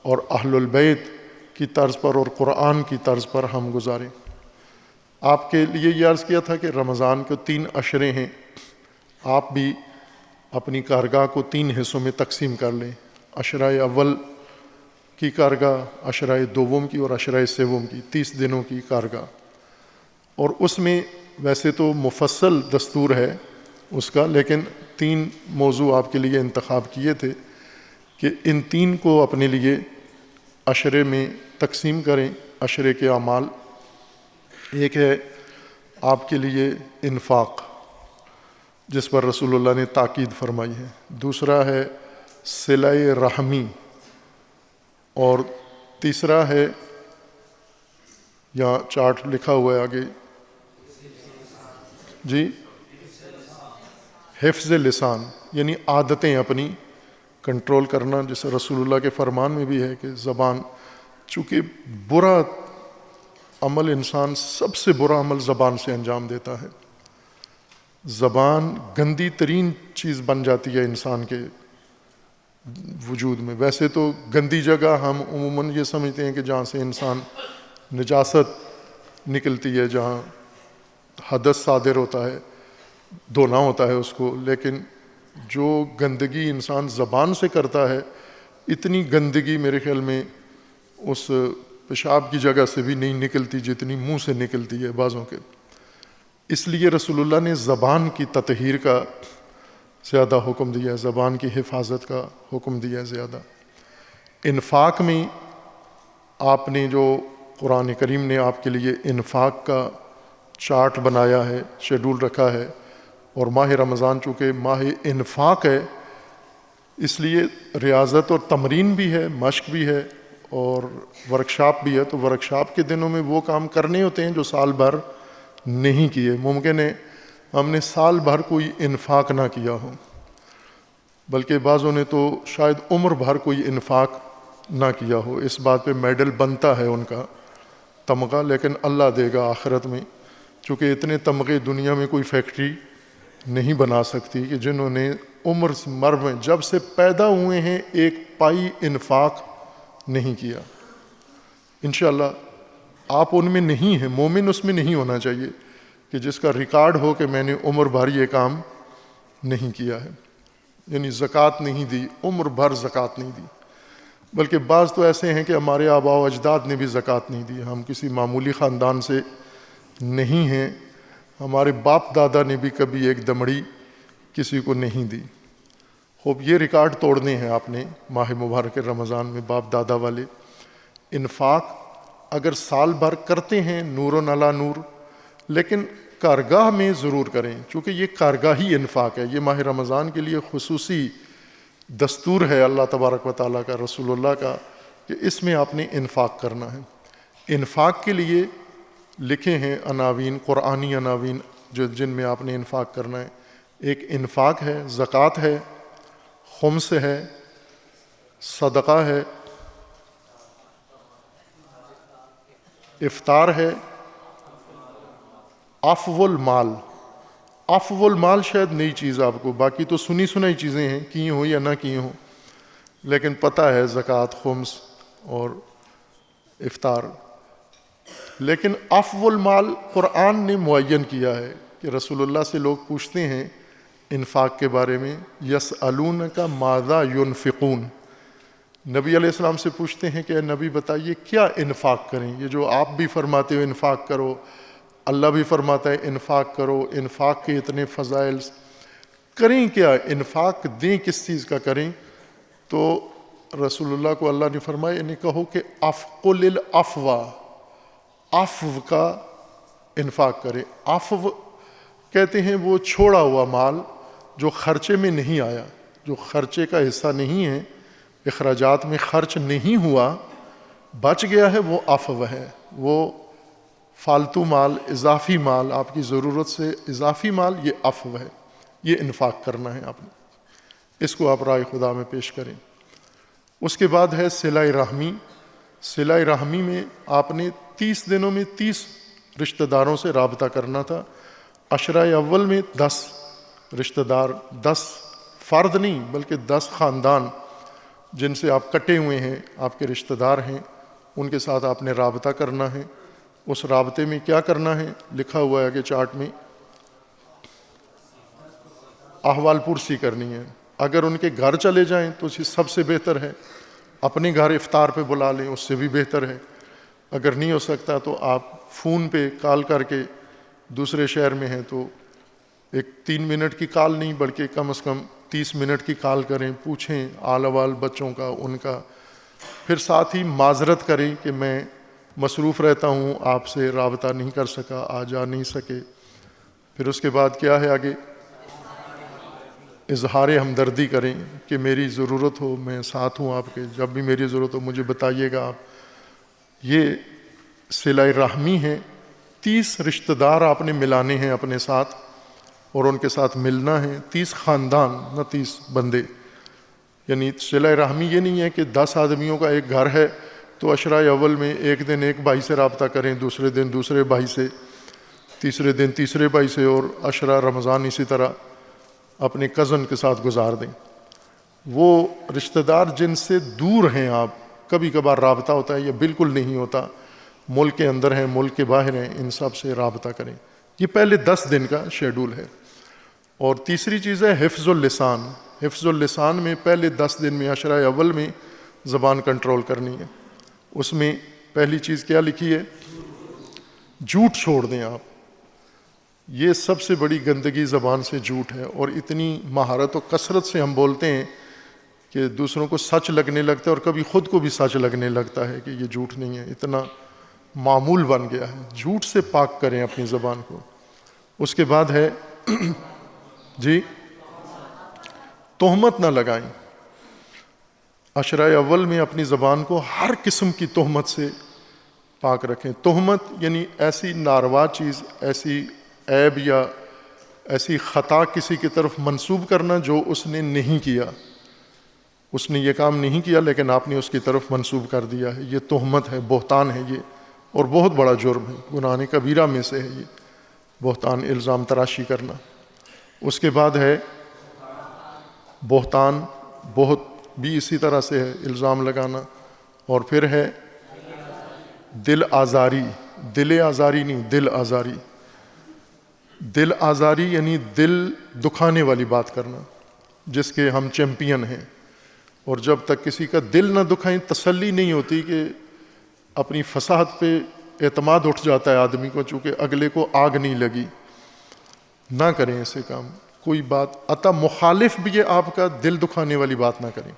اور اہل البیت کی طرز پر اور قرآن کی طرز پر ہم گزاریں۔ آپ کے لیے یہ عرض کیا تھا کہ رمضان کے 3 عشرے ہیں، آپ بھی اپنی کارگاہ کو 3 حصوں میں تقسیم کر لیں۔ عشرہ اول کی کارگاہ، عشرہ دوم کی اور عشرہ سوم کی، 30 دنوں کی کارگاہ، اور اس میں ویسے تو مفصل دستور ہے اس کا، لیکن 3 موضوع آپ کے لیے انتخاب کیے تھے کہ ان 3 کو اپنے لیے عشرے میں تقسیم کریں، عشرے کے اعمال۔ ایک ہے آپ کے لیے انفاق، جس پر رسول اللہ نے تاکید فرمائی ہے۔ دوسرا ہے صلہ رحمی، اور تیسرا ہے، یہاں چارٹ لکھا ہوا ہے آگے جی، حفظ لسان، یعنی عادتیں اپنی کنٹرول کرنا، جیسے رسول اللہ کے فرمان میں بھی ہے کہ زبان، چونکہ برا عمل، انسان سب سے برا عمل زبان سے انجام دیتا ہے۔ زبان گندی ترین چیز بن جاتی ہے انسان کے وجود میں۔ ویسے تو گندی جگہ ہم عموماً یہ سمجھتے ہیں کہ جہاں سے انسان نجاست نکلتی ہے، جہاں حدث صادر ہوتا ہے، دھونا ہوتا ہے اس کو، لیکن جو گندگی انسان زبان سے کرتا ہے، اتنی گندگی میرے خیال میں اس پیشاب کی جگہ سے بھی نہیں نکلتی جتنی منہ سے نکلتی ہے بعضوں کے۔ اس لیے رسول اللہ نے زبان کی تطہیر کا زیادہ حکم دیا ہے، زبان کی حفاظت کا حکم دیا ہے زیادہ۔ انفاق میں آپ نے جو قرآن کریم نے آپ کے لیے انفاق کا چارٹ بنایا ہے، شیڈول رکھا ہے، اور ماہ رمضان چونکہ ماہ انفاق ہے، اس لیے ریاضت اور تمرین بھی ہے، مشق بھی ہے، اور ورکشاپ بھی ہے۔ تو ورکشاپ کے دنوں میں وہ کام کرنے ہوتے ہیں جو سال بھر نہیں کیے۔ ممکن ہے ہم نے سال بھر کوئی انفاق نہ کیا ہو، بلکہ بعضوں نے تو شاید عمر بھر کوئی انفاق نہ کیا ہو، اس بات پہ میڈل بنتا ہے ان کا تمغہ، لیکن اللہ دے گا آخرت میں، چونکہ اتنے تمغے دنیا میں کوئی فیکٹری نہیں بنا سکتی کہ جنہوں نے عمر مر میں جب سے پیدا ہوئے ہیں ایک پائی انفاق نہیں کیا۔ انشاءاللہ آپ ان میں نہیں ہیں، مومن اس میں نہیں ہونا چاہیے کہ جس کا ریکارڈ ہو کہ میں نے عمر بھر یہ کام نہیں کیا ہے، یعنی زکوٰۃ نہیں دی، عمر بھر زکوٰۃ نہیں دی۔ بلکہ بعض تو ایسے ہیں کہ ہمارے آباء و اجداد نے بھی زکوٰۃ نہیں دی، ہم کسی معمولی خاندان سے نہیں ہیں، ہمارے باپ دادا نے بھی کبھی ایک دمڑی کسی کو نہیں دی۔ خوب یہ ریکارڈ توڑنے ہیں آپ نے ماہ مبارک رمضان میں، باپ دادا والے۔ انفاق اگر سال بھر کرتے ہیں نور و نلا نور، لیکن کارگاہ میں ضرور کریں، چونکہ یہ کارگاہی انفاق ہے، یہ ماہ رمضان کے لیے خصوصی دستور ہے اللہ تبارک و تعالیٰ کا، رسول اللہ کا، کہ اس میں آپ نے انفاق کرنا ہے۔ انفاق کے لیے لکھے ہیں عناوین، قرآنی عناوین جن میں آپ نے انفاق کرنا ہے۔ ایک انفاق ہے، زکوٰۃ ہے، خمس ہے، صدقہ ہے، افطار ہے، عفو المال۔ عفو المال شاید نئی چیز آپ کو، باقی تو سنی سنائی چیزیں ہیں، کی ہوں یا نہ کی ہوں، لیکن پتہ ہے زکوٰۃ، خمس اور افطار۔ لیکن عفو المال قرآن نے معین کیا ہے کہ رسول اللہ سے لوگ پوچھتے ہیں انفاق کے بارے میں، یسألونک ماذا ینفقون، نبی علیہ السلام سے پوچھتے ہیں کہ اے نبی بتائیے کیا انفاق کریں؟ یہ جو آپ بھی فرماتے ہو انفاق کرو، اللہ بھی فرماتا ہے انفاق کرو، انفاق کے اتنے فضائل، کریں کیا؟ انفاق دیں کس چیز کا کریں؟ تو رسول اللہ کو اللہ نے فرمایا انہیں کہو کہ قل العفو، عفو کا انفاق کریں۔ عفو کہتے ہیں وہ چھوڑا ہوا مال جو خرچے میں نہیں آیا، جو خرچے کا حصہ نہیں ہے، اخراجات میں خرچ نہیں ہوا، بچ گیا ہے، وہ عفو ہے۔ وہ فالتو مال، اضافی مال، آپ کی ضرورت سے اضافی مال، یہ عفو ہے، یہ انفاق کرنا ہے آپ نے، اس کو آپ رائے خدا میں پیش کریں۔ اس کے بعد ہے صلہ رحمی۔ صلہ رحمی میں آپ نے 30 دنوں میں 30 رشتہ داروں سے رابطہ کرنا تھا۔ عشرہ اول میں 10 رشتہ دار، 10 فرد نہیں بلکہ 10 خاندان جن سے آپ کٹے ہوئے ہیں، آپ کے رشتہ دار ہیں، ان کے ساتھ آپ نے رابطہ کرنا ہے۔ اس رابطے میں کیا کرنا ہے؟ لکھا ہوا ہے کہ چارٹ میں احوال پرسی کرنی ہے۔ اگر ان کے گھر چلے جائیں تو سب سے بہتر ہے، اپنے گھر افطار پہ بلا لیں، اس سے بھی بہتر ہے۔ اگر نہیں ہو سکتا تو آپ فون پہ کال کر کے، دوسرے شہر میں ہیں تو ایک 3 منٹ کی کال نہیں بلکہ کم از کم 30 منٹ کی کال کریں، پوچھیں آل احوال بچوں کا، ان کا، پھر ساتھ ہی معذرت کریں کہ میں مصروف رہتا ہوں، آپ سے رابطہ نہیں کر سکا، آ جا نہیں سکے۔ پھر اس کے بعد کیا ہے آگے؟ اظہار ہمدردی کریں کہ میری ضرورت ہو میں ساتھ ہوں آپ کے، جب بھی میری ضرورت ہو مجھے بتائیے گا آپ۔ یہ صلہ رحمی ہے۔ 30 رشتہ دار آپ نے ملانے ہیں اپنے ساتھ اور ان کے ساتھ ملنا ہے، 30 خاندان نہ 30 بندے۔ یعنی صلہ رحمی یہ نہیں ہے کہ 10 آدمیوں کا ایک گھر ہے تو عشرہ اول میں ایک دن ایک بھائی سے رابطہ کریں، دوسرے دن دوسرے بھائی سے، تیسرے دن تیسرے بھائی سے، اور عشرہ رمضان اسی طرح اپنے کزن کے ساتھ گزار دیں۔ وہ رشتہ دار جن سے دور ہیں آپ، کبھی کبھار رابطہ ہوتا ہے یا بالکل نہیں ہوتا، ملک کے اندر ہیں، ملک کے باہر ہیں، ان سب سے رابطہ کریں۔ یہ پہلے 10 دن کا شیڈول ہے۔ اور تیسری چیز ہے حفظ اللسان۔ حفظ اللسان میں پہلے 10 دن میں، عشرہ اول میں زبان کنٹرول کرنی ہے۔ اس میں پہلی چیز کیا لکھی ہے؟ جھوٹ چھوڑ دیں آپ۔ یہ سب سے بڑی گندگی زبان سے جھوٹ ہے، اور اتنی مہارت و کثرت سے ہم بولتے ہیں کہ دوسروں کو سچ لگنے لگتا ہے اور کبھی خود کو بھی سچ لگنے لگتا ہے کہ یہ جھوٹ نہیں ہے، اتنا معمول بن گیا ہے۔ جھوٹ سے پاک کریں اپنی زبان کو۔ اس کے بعد ہے جی تہمت نہ لگائیں۔ عشرہ اول میں اپنی زبان کو ہر قسم کی تہمت سے پاک رکھیں۔ تہمت یعنی ایسی ناروا چیز، ایسی عیب یا ایسی خطا کسی کی طرف منسوب کرنا جو اس نے نہیں کیا، اس نے یہ کام نہیں کیا لیکن آپ نے اس کی طرف منسوب کر دیا ہے، یہ تہمت ہے، بہتان ہے یہ، اور بہت بڑا جرم ہے، گناہ کبیرہ میں سے ہے یہ بہتان، الزام تراشی کرنا۔ اس کے بعد ہے بہتان، بہت بھی اسی طرح سے ہے، الزام لگانا۔ اور پھر ہے دل آزاری، دل آزاری نہیں، دل آزاری۔ دل آزاری یعنی دل دکھانے والی بات کرنا، جس کے ہم چیمپئن ہیں، اور جب تک کسی کا دل نہ دکھائیں تسلی نہیں ہوتی کہ اپنی فصاحت پہ اعتماد اٹھ جاتا ہے آدمی کو، چونکہ اگلے کو آگ نہیں لگی۔ نہ کریں ایسے کام، کوئی بات عطا مخالف بھی ہے آپ کا، دل دکھانے والی بات نہ کریں۔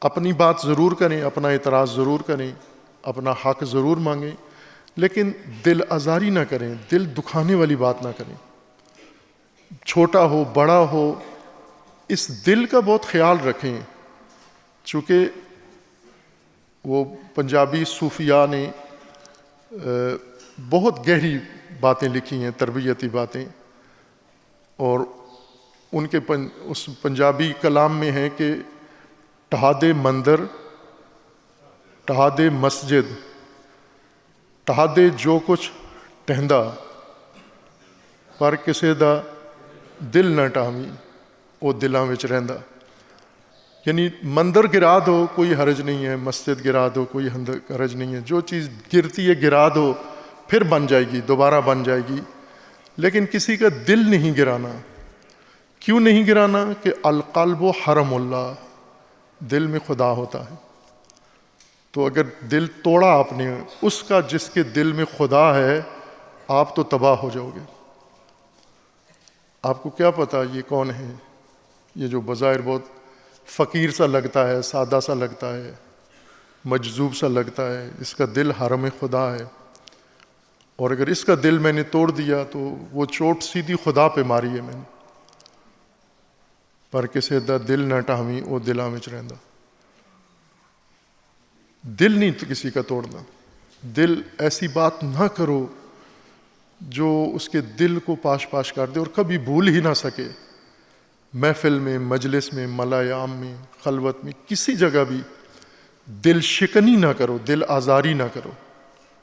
اپنی بات ضرور کریں، اپنا اعتراض ضرور کریں، اپنا حق ضرور مانگیں، لیکن دل آزاری نہ کریں، دل دکھانے والی بات نہ کریں، چھوٹا ہو بڑا ہو، اس دل کا بہت خیال رکھیں۔ چونکہ وہ پنجابی صوفیاء نے بہت گہری باتیں لکھی ہیں، تربیتی باتیں، اور ان کے اس پنجابی کلام میں ہے کہ ٹہادے مندر، ٹہادے مسجد، ٹہادے جو کچھ ٹہندا، پر کسے دا دل نہ ٹامی، وہ دلاں وچ رہندا۔ یعنی مندر گرا دو کوئی حرج نہیں ہے، مسجد گرا دو کوئی حرج نہیں ہے، جو چیز گرتی ہے گرا دو، پھر بن جائے گی، دوبارہ بن جائے گی، لیکن کسی کا دل نہیں گرانا۔ کیوں نہیں گرانا؟ کہ القلب حرم اللہ، دل میں خدا ہوتا ہے۔ تو اگر دل توڑا آپ نے اس کا جس کے دل میں خدا ہے، آپ تو تباہ ہو جاؤ گے۔ آپ کو کیا پتا یہ کون ہے؟ یہ جو بظاہر بہت فقیر سا لگتا ہے، سادہ سا لگتا ہے، مجذوب سا لگتا ہے، اس کا دل حرم خدا ہے، اور اگر اس کا دل میں نے توڑ دیا تو وہ چوٹ سیدھی خدا پہ ماری ہے میں نے۔ پر کسے دا دل نہ ٹامی، وہ دلاں وچ رہندا۔ دل نہیں تو کسی کا توڑنا، دل ایسی بات نہ کرو جو اس کے دل کو پاش پاش کر دے اور کبھی بھول ہی نہ سکے۔ محفل میں، مجلس میں، ملا عام میں، خلوت میں، کسی جگہ بھی دل شکنی نہ کرو، دل آزاری نہ کرو،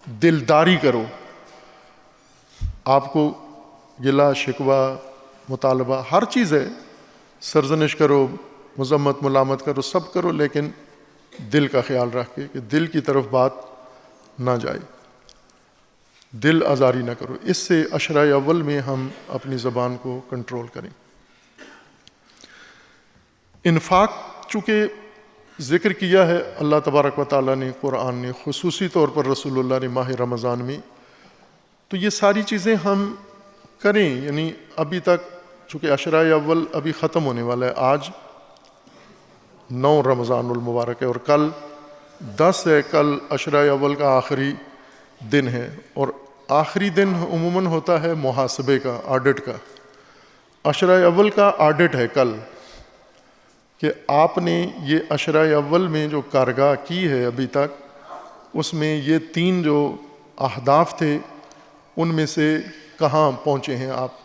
دلداری کرو۔ آپ کو گلہ شکوہ مطالبہ ہر چیز ہے، سرزنش کرو، مذمت ملامت کرو، سب کرو، لیکن دل کا خیال رکھ کے کہ دل کی طرف بات نہ جائے، دل آزاری نہ کرو۔ اس سے عشرۂ اول میں ہم اپنی زبان کو کنٹرول کریں۔ انفاق چونکہ ذکر کیا ہے اللہ تبارک و تعالیٰ نے قرآن نے، خصوصی طور پر رسول اللہ نے ماہ رمضان میں، تو یہ ساری چیزیں ہم کریں۔ یعنی ابھی تک چونکہ عشرۂ اول ابھی ختم ہونے والا ہے، آج 9 رمضان المبارک ہے اور کل 10 ہے، کل عشرۂ اول کا آخری دن ہے، اور آخری دن عموماً ہوتا ہے محاسبے کا، آڈٹ کا۔ عشرۂ اول کا آڈٹ ہے کل، کہ آپ نے یہ عشرۂ اول میں جو کارگاہ کی ہے ابھی تک، اس میں یہ 3 جو اہداف تھے ان میں سے کہاں پہنچے ہیں آپ؟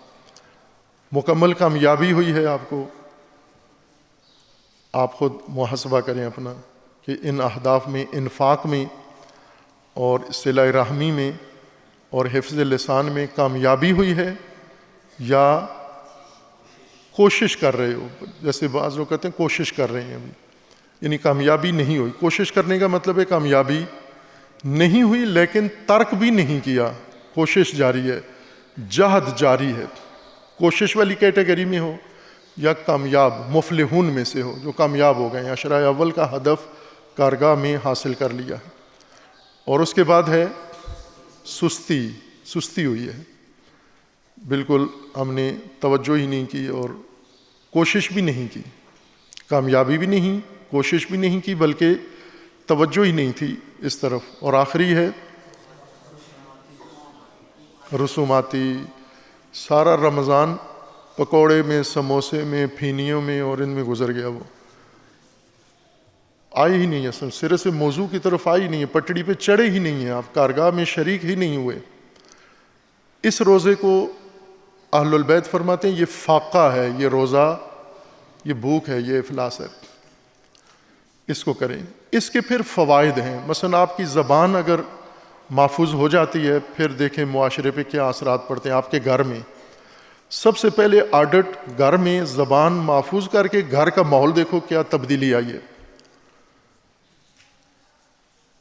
مکمل کامیابی ہوئی ہے آپ کو؟ آپ خود محاسبہ کریں اپنا کہ ان اہداف میں، انفاق میں اور صلہ رحمی میں اور حفظ لسان میں کامیابی ہوئی ہے یا کوشش کر رہے ہو؟ جیسے بعض لوگ کہتے ہیں کوشش کر رہے ہیں ابھی، یعنی کامیابی نہیں ہوئی۔ کوشش کرنے کا مطلب ہے کامیابی نہیں ہوئی لیکن ترک بھی نہیں کیا، کوشش جاری ہے، جہد جاری ہے۔ کوشش والی کیٹیگری میں ہو یا کامیاب مفلحون میں سے ہو، جو کامیاب ہو گئے ہیں، عشرۂ اول کا ہدف کارگاہ میں حاصل کر لیا۔ اور اس کے بعد ہے سستی ہوئی ہے، بالکل ہم نے توجہ ہی نہیں کی اور کوشش بھی نہیں کی، کامیابی بھی نہیں، کوشش بھی نہیں کی، بلکہ توجہ ہی نہیں تھی اس طرف۔ اور آخری ہے رسوماتی، سارا رمضان پکوڑے میں، سموسے میں، پھینیوں میں اور ان میں گزر گیا، وہ آئے ہی نہیں، اصل سرے سے موضوع کی طرف آئی نہیں ہے، پٹڑی پہ چڑھے ہی نہیں ہیں، آپ کارگاہ میں شریک ہی نہیں ہوئے۔ اس روزے کو اہل البیت فرماتے ہیں یہ فاقہ ہے، یہ روزہ، یہ بھوک ہے، یہ افلاس ہے، اس کو کریں۔ اس کے پھر فوائد ہیں، مثلا آپ کی زبان اگر محفوظ ہو جاتی ہے، پھر دیکھیں معاشرے پہ کیا اثرات پڑتے ہیں۔ آپ کے گھر میں سب سے پہلے عادت، گھر میں زبان محفوظ کر کے گھر کا ماحول دیکھو کیا تبدیلی آئی ہے۔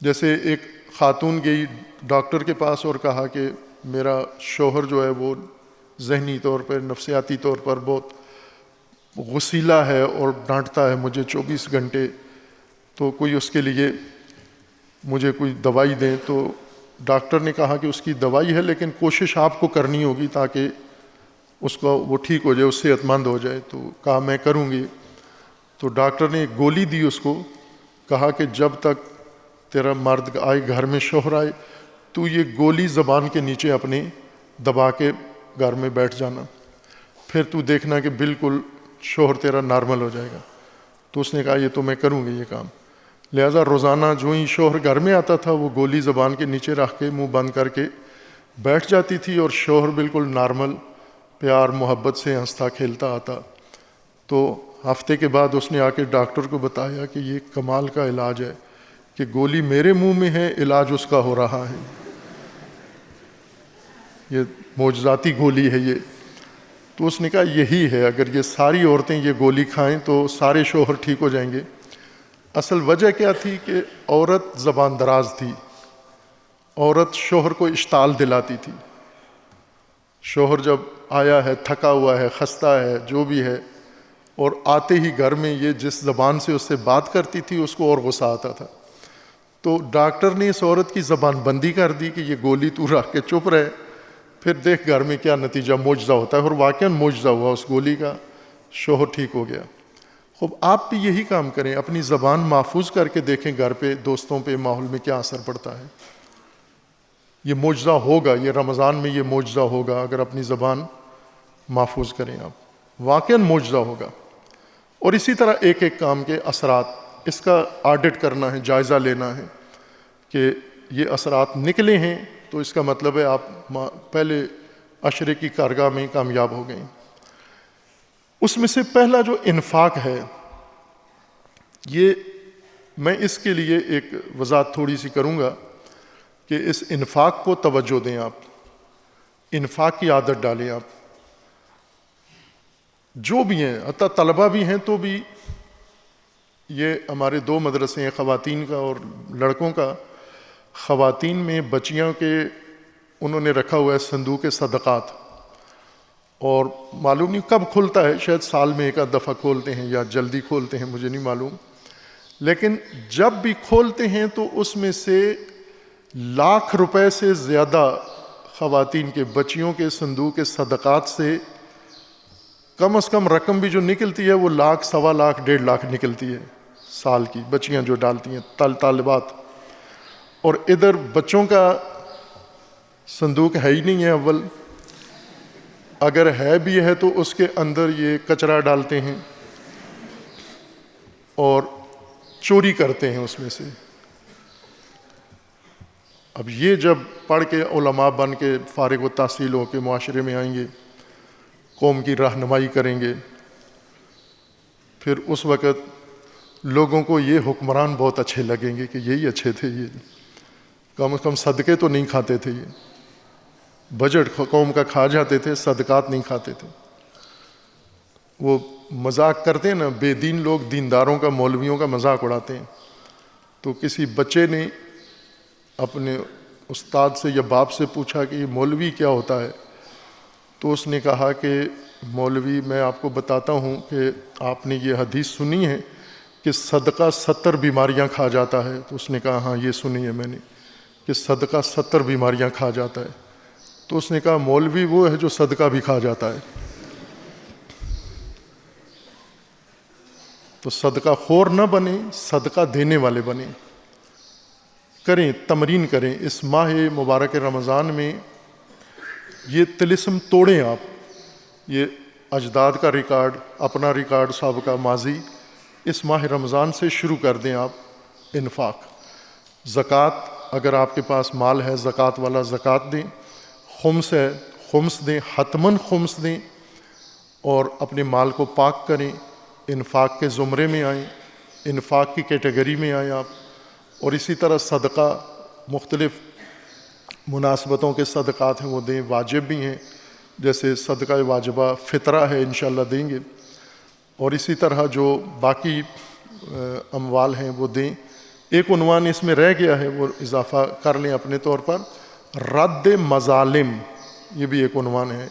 جیسے ایک خاتون گئی ڈاکٹر کے پاس اور کہا کہ میرا شوہر جو ہے وہ ذہنی طور پر، نفسیاتی طور پر بہت غصیلا ہے اور ڈانٹتا ہے مجھے 24 گھنٹے، تو کوئی اس کے لیے مجھے کوئی دوائی دیں۔ تو ڈاکٹر نے کہا کہ اس کی دوائی ہے لیکن کوشش آپ کو کرنی ہوگی تاکہ اس کو وہ ٹھیک ہو جائے، اس سے صحت مند ہو جائے۔ تو کہا میں کروں گی۔ تو ڈاکٹر نے ایک گولی دی اس کو، کہا کہ جب تک تیرا مرد آئے، گھر میں شوہر آئے، تو یہ گولی زبان کے نیچے اپنے دبا کے گھر میں بیٹھ جانا، پھر تو دیکھنا کہ بالکل شوہر تیرا نارمل ہو جائے گا۔ تو اس نے کہا یہ تو میں کروں گی یہ کام۔ لہٰذا روزانہ جو ہی شوہر گھر میں آتا تھا وہ گولی زبان کے نیچے رکھ کے منہ بند کر کے بیٹھ جاتی تھی، اور شوہر بالکل نارمل پیار محبت سے ہنستا کھیلتا آتا۔ تو ہفتے کے بعد اس نے آ کے ڈاکٹر کو بتایا کہ یہ کمال کا علاج ہے کہ گولی میرے منہ میں ہے، علاج اس کا ہو رہا ہے، یہ معجزاتی گولی ہے یہ۔ تو اس نے کہا یہی ہے، اگر یہ ساری عورتیں یہ گولی کھائیں تو سارے شوہر ٹھیک ہو جائیں گے۔ اصل وجہ کیا تھی کہ عورت زبان دراز تھی، عورت شوہر کو اشتعال دلاتی تھی۔ شوہر جب آیا ہے، تھکا ہوا ہے، خستہ ہے، جو بھی ہے، اور آتے ہی گھر میں یہ جس زبان سے اس سے بات کرتی تھی اس کو اور غصہ آتا تھا۔ تو ڈاکٹر نے اس عورت کی زبان بندی کر دی کہ یہ گولی تو رکھ کے چپ رہے، پھر دیکھ گھر میں کیا نتیجہ، معجزہ ہوتا ہے۔ اور واقعاً معجزہ ہوا اس گولی کا، شوہر ٹھیک ہو گیا۔ خوب آپ بھی یہی کام کریں، اپنی زبان محفوظ کر کے دیکھیں گھر پہ، دوستوں پہ، ماحول میں کیا اثر پڑتا ہے۔ یہ معجزہ ہوگا، یہ رمضان میں یہ معجزہ ہوگا اگر اپنی زبان محفوظ کریں آپ، واقعاً معجزہ ہوگا۔ اور اسی طرح ایک ایک کام کے اثرات، اس کا آڈٹ کرنا ہے، جائزہ لینا ہے کہ یہ اثرات نکلے ہیں تو اس کا مطلب ہے آپ پہلے عشرے کی کارگاہ میں کامیاب ہو گئے۔ اس میں سے پہلا جو انفاق ہے، یہ میں اس کے لیے ایک وضاحت تھوڑی سی کروں گا کہ اس انفاق کو توجہ دیں آپ، انفاق کی عادت ڈالیں آپ۔ جو بھی ہیں، حتیٰ طلبہ بھی ہیں تو بھی، یہ ہمارے دو مدرسے ہیں، خواتین کا اور لڑکوں کا۔ خواتین میں بچیاں کے انہوں نے رکھا ہوا ہے صندوق صدقات، اور معلوم نہیں کب کھلتا ہے، شاید سال میں ایک آدھ دفعہ کھولتے ہیں یا جلدی کھولتے ہیں، مجھے نہیں معلوم، لیکن جب بھی کھولتے ہیں تو اس میں سے ₹1,00,000 سے زیادہ خواتین کے، بچیوں کے صندوق صدقات سے کم از کم رقم بھی جو نکلتی ہے وہ 1,00,000، 1,25,000، 1,50,000 نکلتی ہے سال کی، بچیاں جو ڈالتی ہیں، طالبات۔ اور ادھر بچوں کا صندوق ہے ہی نہیں ہے، اول اگر ہے بھی ہے تو اس کے اندر یہ کچرا ڈالتے ہیں اور چوری کرتے ہیں اس میں سے۔ اب یہ جب پڑھ کے علماء بن کے فارغ التحصیل ہو کے معاشرے میں آئیں گے، قوم کی رہنمائی کریں گے، پھر اس وقت لوگوں کو یہ حکمران بہت اچھے لگیں گے کہ یہی اچھے تھے، یہ کم از کم صدقے تو نہیں کھاتے تھے، یہ بجٹ قوم کا کھا جاتے تھے، صدقات نہیں کھاتے تھے۔ وہ مذاق کرتے ہیں نا، بے دین لوگ دینداروں کا، مولویوں کا مذاق اڑاتے ہیں۔ تو کسی بچے نے اپنے استاد سے یا باپ سے پوچھا کہ یہ مولوی کیا ہوتا ہے؟ تو اس نے کہا کہ مولوی، میں آپ کو بتاتا ہوں کہ آپ نے یہ حدیث سنی ہے کہ صدقہ 70 بیماریاں کھا جاتا ہے؟ تو اس نے کہا ہاں یہ سنی ہے میں نے، کہ صدقہ 70 بیماریاں کھا جاتا ہے۔ تو اس نے کہا مولوی وہ ہے جو صدقہ بھی کھا جاتا ہے۔ تو صدقہ خور نہ بنیں، صدقہ دینے والے بنیں، کریں، تمرین کریں۔ اس ماہ مبارک رمضان میں یہ طلسم توڑیں آپ، یہ اجداد کا ریکارڈ، اپنا ریکارڈ سابقہ ماضی، اس ماہ رمضان سے شروع کر دیں آپ انفاق۔ زکوٰۃ، اگر آپ کے پاس مال ہے زکوٰۃ والا، زکوٰۃ دیں۔ خمس ہے، خمس دیں، حتماً خمس دیں، اور اپنے مال کو پاک کریں، انفاق کے زمرے میں آئیں، انفاق کی کیٹیگری میں آئیں آپ. اور اسی طرح صدقہ، مختلف مناسبتوں کے صدقات ہیں وہ دیں، واجب بھی ہیں، جیسے صدقہ واجبہ فطرہ ہے انشاءاللہ دیں گے. اور اسی طرح جو باقی اموال ہیں وہ دیں. ایک عنوان اس میں رہ گیا ہے، وہ اضافہ کر لیں اپنے طور پر، رد مظالم. یہ بھی ایک عنوان ہے.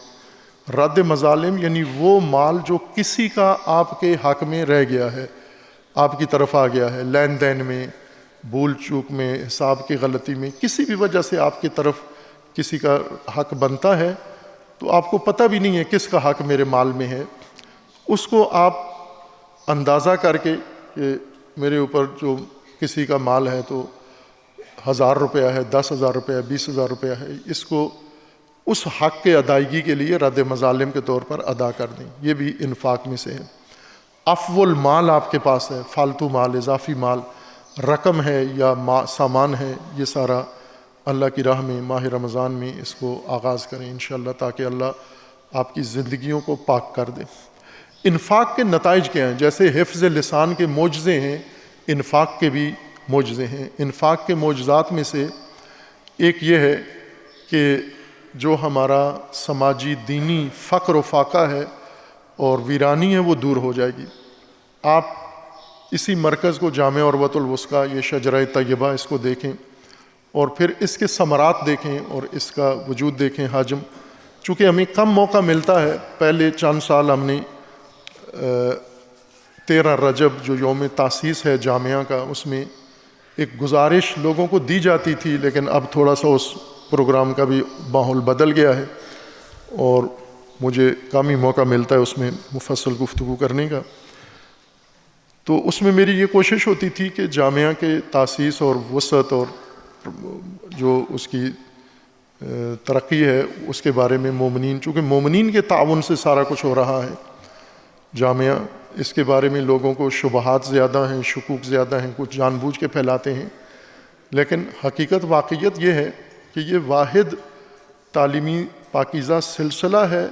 رد مظالم یعنی وہ مال جو کسی کا آپ کے حق میں رہ گیا ہے، آپ کی طرف آ گیا ہے، لین دین میں، بھول چوک میں، حساب کی غلطی میں، کسی بھی وجہ سے آپ کی طرف کسی کا حق بنتا ہے، تو آپ کو پتہ بھی نہیں ہے کس کا حق میرے مال میں ہے. اس کو آپ اندازہ کر کے کہ میرے اوپر جو کسی کا مال ہے تو 1000 روپیہ ہے، 10,000 روپیہ، 20,000 روپیہ ہے، اس کو اس حق کے ادائیگی کے لیے رد مظالم کے طور پر ادا کر دیں. یہ بھی انفاق میں سے ہے. عفو المال آپ کے پاس ہے، فالتو مال، اضافی مال، رقم ہے یا سامان ہے، یہ سارا اللہ کی راہ میں ماہ رمضان میں اس کو آغاز کریں انشاءاللہ، تاکہ اللہ آپ کی زندگیوں کو پاک کر دے. انفاق کے نتائج کیا ہیں؟ جیسے حفظ لسان کے معجزے ہیں، انفاق کے بھی معجزے ہیں. انفاق کے معجزات میں سے ایک یہ ہے کہ جو ہمارا سماجی دینی فقر و فاقہ ہے اور ویرانی ہے وہ دور ہو جائے گی. آپ اسی مرکز کو جامع عروۃ الوثقیٰ، یہ شجرہ طیبہ، اس کو دیکھیں اور پھر اس کے ثمرات دیکھیں اور اس کا وجود دیکھیں، حجم. چونکہ ہمیں کم موقع ملتا ہے، پہلے چند سال ہم نے 13 رجب جو یوم تاسیس ہے جامعہ کا، اس میں ایک گزارش لوگوں کو دی جاتی تھی، لیکن اب تھوڑا سا اس پروگرام کا بھی ماحول بدل گیا ہے اور مجھے کم ہی موقع ملتا ہے اس میں مفصل گفتگو کرنے کا. تو اس میں میری یہ کوشش ہوتی تھی کہ جامعہ کے تاسیس اور وسعت اور جو اس کی ترقی ہے اس کے بارے میں مومنین، چونکہ مومنین کے تعاون سے سارا کچھ ہو رہا ہے جامعہ، اس کے بارے میں لوگوں کو شبہات زیادہ ہیں، شکوک زیادہ ہیں، کچھ جان بوجھ کے پھیلاتے ہیں. لیکن حقیقت واقعیت یہ ہے کہ یہ واحد تعلیمی پاکیزہ سلسلہ ہے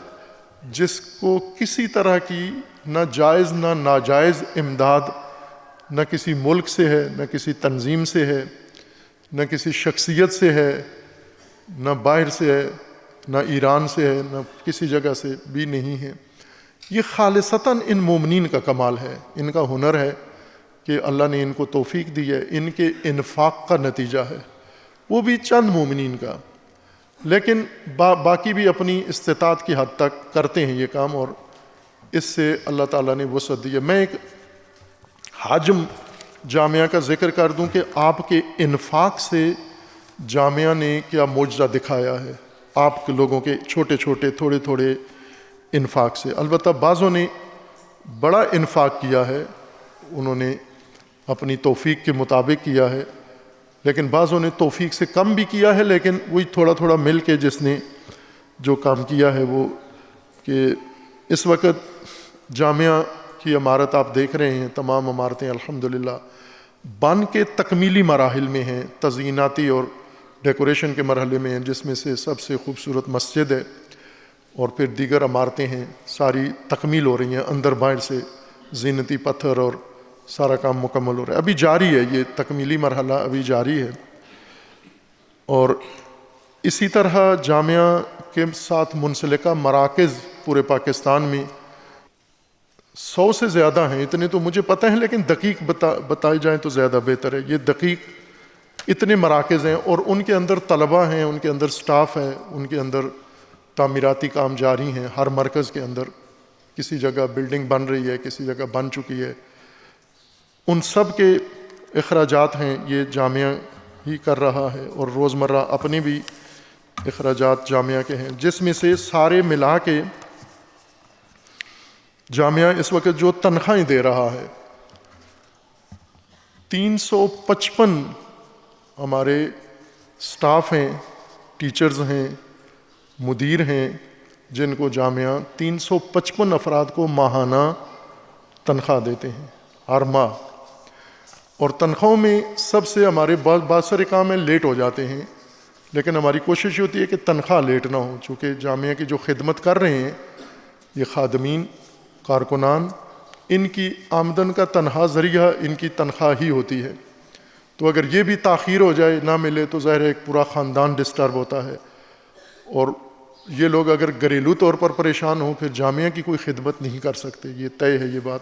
جس کو کسی طرح کی نہ جائز نہ ناجائز امداد نہ کسی ملک سے ہے، نہ کسی تنظیم سے ہے، نہ کسی شخصیت سے ہے، نہ باہر سے ہے، نہ ایران سے ہے، نہ کسی جگہ سے بھی نہیں ہے. یہ خالصتاً ان مومنین کا کمال ہے، ان کا ہنر ہے کہ اللہ نے ان کو توفیق دی ہے، ان کے انفاق کا نتیجہ ہے، وہ بھی چند مومنین کا. لیکن باقی بھی اپنی استطاعت کی حد تک کرتے ہیں یہ کام، اور اس سے اللہ تعالیٰ نے وسعت دی ہے. میں ایک حجم جامعہ کا ذکر کر دوں کہ آپ کے انفاق سے جامعہ نے کیا معجزہ دکھایا ہے، آپ کے لوگوں کے چھوٹے چھوٹے تھوڑے تھوڑے انفاق سے. البتہ بعضوں نے بڑا انفاق کیا ہے، انہوں نے اپنی توفیق کے مطابق کیا ہے، لیکن بعضوں نے توفیق سے کم بھی کیا ہے، لیکن وہی تھوڑا تھوڑا مل کے جس نے جو کام کیا ہے وہ. کہ اس وقت جامعہ کی عمارت آپ دیکھ رہے ہیں، تمام عمارتیں الحمدللہ بن کے تکمیلی مراحل میں ہیں، تزئیناتی اور ڈیکوریشن کے مرحلے میں ہیں، جس میں سے سب سے خوبصورت مسجد ہے اور پھر دیگر عمارتیں ہیں، ساری تکمیل ہو رہی ہیں، اندر باہر سے زینتی پتھر اور سارا کام مکمل ہو رہا ہے. ابھی جاری ہے، یہ تکمیلی مرحلہ ابھی جاری ہے. اور اسی طرح جامعہ کے ساتھ منسلکہ مراکز پورے پاکستان میں 100 سے زیادہ ہیں. اتنے تو مجھے پتہ ہیں، لیکن دقیق بتائے جائیں تو زیادہ بہتر ہے. یہ دقیق اتنے مراکز ہیں اور ان کے اندر طلباء ہیں، ان کے اندر سٹاف ہے، ان کے اندر تعمیراتی کام جاری ہیں. ہر مرکز کے اندر کسی جگہ بلڈنگ بن رہی ہے، کسی جگہ بن چکی ہے. ان سب کے اخراجات ہیں یہ جامعہ ہی کر رہا ہے، اور روزمرہ اپنے بھی اخراجات جامعہ کے ہیں، جس میں سے سارے ملا کے جامعہ اس وقت جو تنخواہیں دے رہا ہے 355 ہمارے سٹاف ہیں، ٹیچرز ہیں، مدیر ہیں، جن کو جامعہ 355 افراد کو ماہانہ تنخواہ دیتے ہیں ہر ماہ. اور تنخواہوں میں سب سے ہمارے بہت سارے کام ہیں لیٹ ہو جاتے ہیں، لیکن ہماری کوشش ہوتی ہے کہ تنخواہ لیٹ نہ ہو، چونکہ جامعہ کی جو خدمت کر رہے ہیں یہ خادمین، کارکنان، ان کی آمدن کا تنہا ذریعہ ان کی تنخواہ ہی ہوتی ہے. تو اگر یہ بھی تاخیر ہو جائے، نہ ملے، تو ظاہر ہے ایک پورا خاندان ڈسٹرب ہوتا ہے، اور یہ لوگ اگر گھریلو طور پر پریشان ہوں پھر جامعہ کی کوئی خدمت نہیں کر سکتے. یہ طے ہے یہ بات.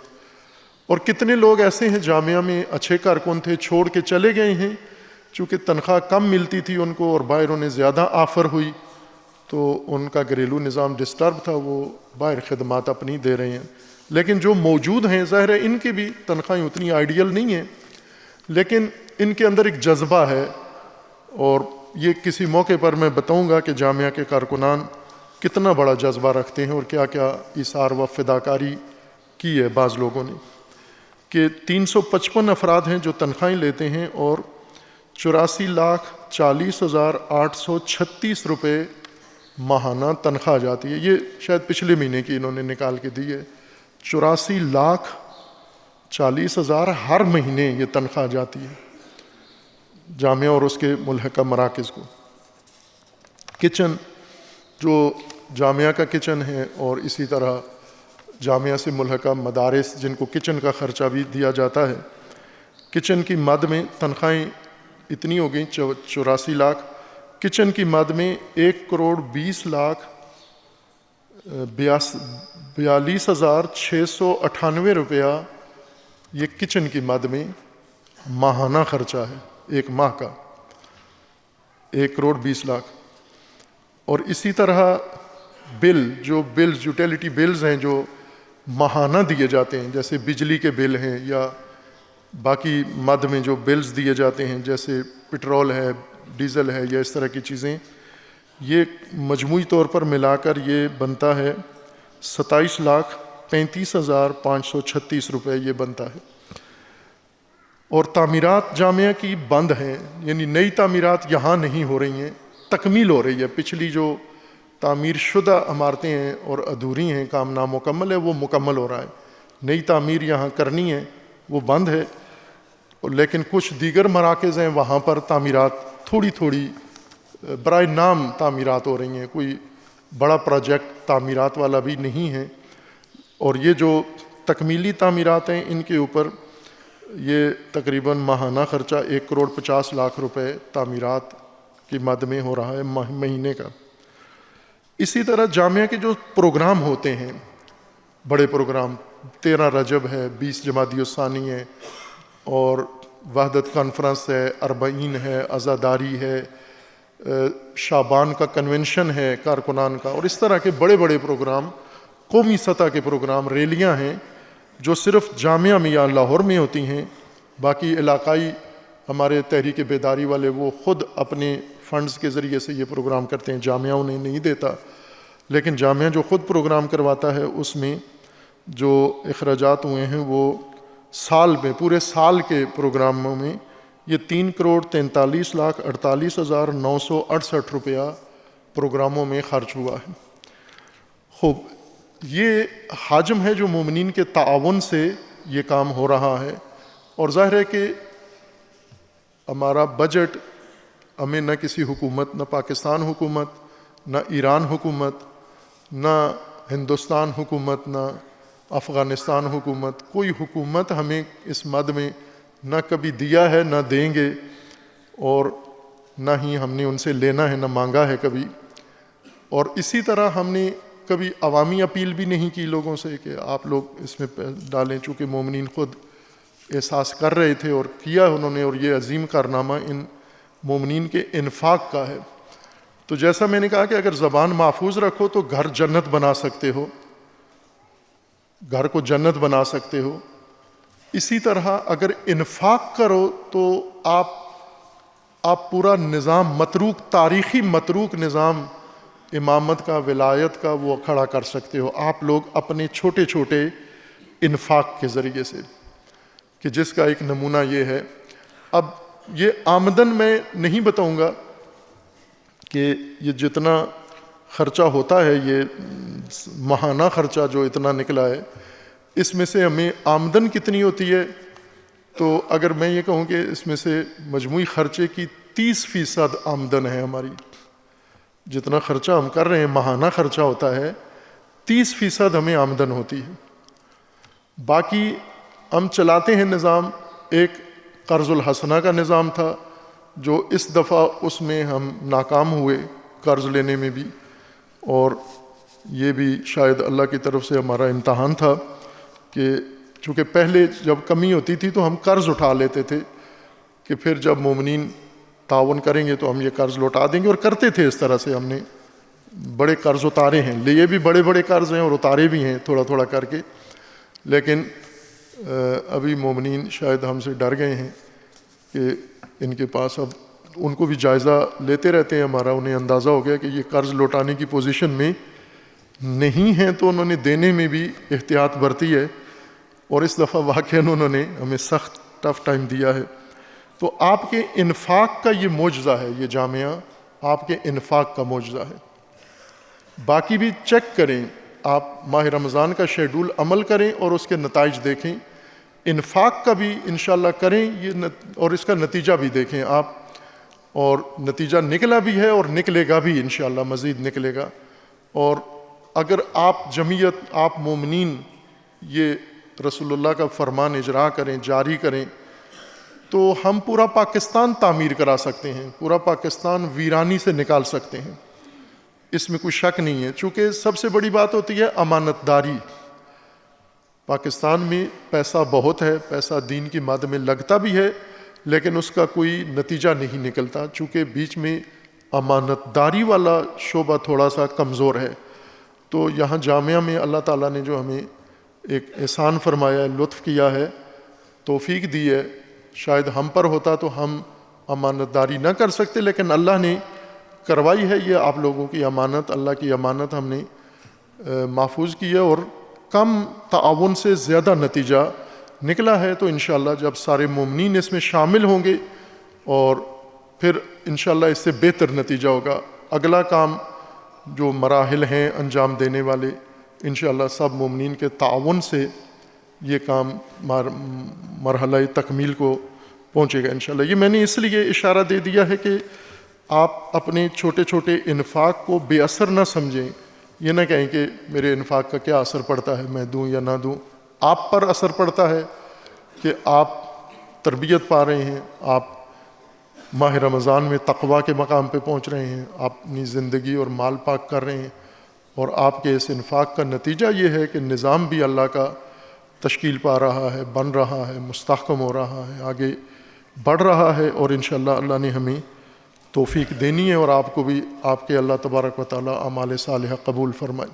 اور کتنے لوگ ایسے ہیں جامعہ میں اچھے کارکن تھے، چھوڑ کے چلے گئے ہیں چونکہ تنخواہ کم ملتی تھی ان کو اور باہر انہیں زیادہ آفر ہوئی، تو ان کا گھریلو نظام ڈسٹرب تھا، وہ باہر خدمات اپنی دے رہے ہیں. لیکن جو موجود ہیں ظاہر ہے ان کی بھی تنخواہیں اتنی آئیڈیل نہیں ہیں، لیکن ان کے اندر ایک جذبہ ہے. اور یہ کسی موقع پر میں بتاؤں گا کہ جامعہ کے کارکنان کتنا بڑا جذبہ رکھتے ہیں اور کیا کیا ایثار و فداکاری کی ہے بعض لوگوں نے. کہ 355 افراد ہیں جو تنخواہیں لیتے ہیں اور 84,40,836 روپے ماہانہ تنخواہ جاتی ہے. یہ شاید پچھلے مہینے کی انہوں نے نکال کے دی ہے. 84,40,000 ہر مہینے یہ تنخواہ جاتی ہے جامعہ اور اس کے ملحقہ مراکز کو. کچن جو جامعہ کا کچن ہے اور اسی طرح جامعہ سے ملحقہ مدارس جن کو کچن کا خرچہ بھی دیا جاتا ہے، کچن کی مد میں تنخواہیں اتنی ہو گئیں 84 لاکھ. کچن کی مد میں 1,42,698 روپیہ یہ کچن کی مد میں ماہانہ خرچہ ہے، ایک ماہ کا 1,20,00,000. اور اسی طرح بلز یوٹیلیٹی بلز ہیں جو ماہانہ دیے جاتے ہیں، جیسے بجلی کے بل ہیں یا باقی مد میں جو بلز دیے جاتے ہیں جیسے پٹرول ہے، ڈیزل ہے یا اس طرح کی چیزیں، یہ مجموعی طور پر ملا کر یہ بنتا ہے 27,35,536 روپے یہ بنتا ہے. اور تعمیرات جامعہ کی بند ہیں، یعنی نئی تعمیرات یہاں نہیں ہو رہی ہیں، تکمیل ہو رہی ہے. پچھلی جو تعمیر شدہ عمارتیں ہیں اور ادھوری ہیں، کام نامکمل ہے، وہ مکمل ہو رہا ہے. نئی تعمیر یہاں کرنی ہے، وہ بند ہے. لیکن کچھ دیگر مراکز ہیں وہاں پر تعمیرات تھوڑی تھوڑی برائے نام تعمیرات ہو رہی ہیں، کوئی بڑا پروجیکٹ تعمیرات والا بھی نہیں ہے. اور یہ جو تکمیلی تعمیرات ہیں ان کے اوپر یہ تقریباً ماہانہ خرچہ 1,50,00,000 روپے تعمیرات کی مد میں ہو رہا ہے مہینے کا. اسی طرح جامعہ کے جو پروگرام ہوتے ہیں، بڑے پروگرام، 13 رجب ہے، 20 جمادی الثانی ہے، اور وحدت کانفرنس ہے، 40 ہے، عزاداری ہے، شعبان کا کنونشن ہے کارکنان کا، اور اس طرح کے بڑے بڑے پروگرام، قومی سطح کے پروگرام، ریلیاں ہیں جو صرف جامعہ میں یا لاہور میں ہوتی ہیں. باقی علاقائی ہمارے تحریک بیداری والے وہ خود اپنے فنڈز کے ذریعے سے یہ پروگرام کرتے ہیں، جامعہ انہیں نہیں دیتا. لیکن جامعہ جو خود پروگرام کرواتا ہے اس میں جو اخراجات ہوئے ہیں وہ سال میں، پورے سال کے پروگراموں میں یہ 3,43,48,968 روپیہ پروگراموں میں خرچ ہوا ہے. خوب، یہ حجم ہے جو مومنین کے تعاون سے یہ کام ہو رہا ہے. اور ظاہر ہے کہ ہمارا بجٹ ہمیں نہ کسی حکومت، نہ پاکستان حکومت، نہ ایران حکومت، نہ ہندوستان حکومت، نہ افغانستان حکومت، کوئی حکومت ہمیں اس مد میں نہ کبھی دیا ہے نہ دیں گے، اور نہ ہی ہم نے ان سے لینا ہے، نہ مانگا ہے کبھی. اور اسی طرح ہم نے کبھی عوامی اپیل بھی نہیں کی لوگوں سے کہ آپ لوگ اس میں ڈالیں، چونکہ مومنین خود احساس کر رہے تھے اور کیا انہوں نے، اور یہ عظیم کارنامہ ان مومنین کے انفاق کا ہے. تو جیسا میں نے کہا کہ اگر زبان محفوظ رکھو تو گھر جنت بنا سکتے ہو، گھر کو جنت بنا سکتے ہو. اسی طرح اگر انفاق کرو تو آپ پورا نظام متروک، تاریخی متروک نظام امامت کا، ولایت کا، وہ کھڑا کر سکتے ہو آپ لوگ اپنے چھوٹے چھوٹے انفاق کے ذریعے سے، کہ جس کا ایک نمونہ یہ ہے. اب یہ آمدن میں نہیں بتاؤں گا کہ یہ جتنا خرچہ ہوتا ہے، یہ ماہانہ خرچہ جو اتنا نکلا ہے، اس میں سے ہمیں آمدن کتنی ہوتی ہے. تو اگر میں یہ کہوں کہ اس میں سے مجموعی خرچے کی 30% آمدن ہے ہماری. جتنا خرچہ ہم کر رہے ہیں ماہانہ خرچہ ہوتا ہے 30% ہمیں آمدن ہوتی ہے. باقی ہم چلاتے ہیں نظام. ایک قرض الحسنہ کا نظام تھا جو اس دفعہ اس میں ہم ناکام ہوئے قرض لینے میں بھی, اور یہ بھی شاید اللہ کی طرف سے ہمارا امتحان تھا کہ چونکہ پہلے جب کمی ہوتی تھی تو ہم قرض اٹھا لیتے تھے کہ پھر جب مومنین تعاون کریں گے تو ہم یہ قرض لوٹا دیں گے, اور کرتے تھے اس طرح سے. ہم نے بڑے قرض اتارے ہیں, لیے بھی بڑے بڑے قرض ہیں اور اتارے بھی ہیں تھوڑا تھوڑا کر کے. لیکن ابھی مومنین شاید ہم سے ڈر گئے ہیں کہ ان کے پاس اب ان کو بھی جائزہ لیتے رہتے ہیں ہمارا, انہیں اندازہ ہو گیا کہ یہ قرض لوٹانے کی پوزیشن میں نہیں ہیں, تو انہوں نے دینے میں بھی احتیاط برتی ہے. اور اس دفعہ واقعاً انہوں نے ہمیں سخت ٹف ٹائم دیا ہے. تو آپ کے انفاق کا یہ معجزہ ہے, یہ جامعہ آپ کے انفاق کا معجزہ ہے. باقی بھی چیک کریں, آپ ماہ رمضان کا شیڈول عمل کریں اور اس کے نتائج دیکھیں. انفاق کا بھی انشاءاللہ کریں یہ اور اس کا نتیجہ بھی دیکھیں آپ, اور نتیجہ نکلا بھی ہے اور نکلے گا بھی انشاءاللہ, مزید نکلے گا. اور اگر آپ جمعیت, آپ مومنین یہ رسول اللہ کا فرمان اجرا کریں, جاری کریں, تو ہم پورا پاکستان تعمیر کرا سکتے ہیں, پورا پاکستان ویرانی سے نکال سکتے ہیں. اس میں کوئی شک نہیں ہے, چونکہ سب سے بڑی بات ہوتی ہے امانت داری. پاکستان میں پیسہ بہت ہے, پیسہ دین کی مد میں لگتا بھی ہے, لیکن اس کا کوئی نتیجہ نہیں نکلتا, چونکہ بیچ میں امانت داری والا شعبہ تھوڑا سا کمزور ہے. تو یہاں جامعہ میں اللہ تعالیٰ نے جو ہمیں ایک احسان فرمایا ہے, لطف کیا ہے, توفیق دی ہے. شاید ہم پر ہوتا تو ہم امانت داری نہ کر سکتے, لیکن اللہ نے کروائی ہے یہ آپ لوگوں کی امانت. اللہ کی امانت ہم نے محفوظ کی ہے, اور کم تعاون سے زیادہ نتیجہ نکلا ہے. تو انشاءاللہ جب سارے مومنین اس میں شامل ہوں گے اور پھر انشاءاللہ اس سے بہتر نتیجہ ہوگا. اگلا کام جو مراحل ہیں انجام دینے والے, انشاءاللہ سب مومنین کے تعاون سے یہ کام مرحلہ تکمیل کو پہنچے گا انشاءاللہ. یہ میں نے اس لیے اشارہ دے دیا ہے کہ آپ اپنے چھوٹے چھوٹے انفاق کو بے اثر نہ سمجھیں. یہ نہ کہیں کہ میرے انفاق کا کیا اثر پڑتا ہے, میں دوں یا نہ دوں. آپ پر اثر پڑتا ہے کہ آپ تربیت پا رہے ہیں, آپ ماہ رمضان میں تقویٰ کے مقام پہ پہنچ رہے ہیں, آپ اپنی زندگی اور مال پاک کر رہے ہیں, اور آپ کے اس انفاق کا نتیجہ یہ ہے کہ نظام بھی اللہ کا تشکیل پا رہا ہے, بن رہا ہے, مستحکم ہو رہا ہے, آگے بڑھ رہا ہے. اور انشاءاللہ اللہ نے ہمیں توفیق دینی ہے, اور آپ کو بھی آپ کے اللہ تبارک و تعالیٰ اعمال صالحہ قبول فرمائے.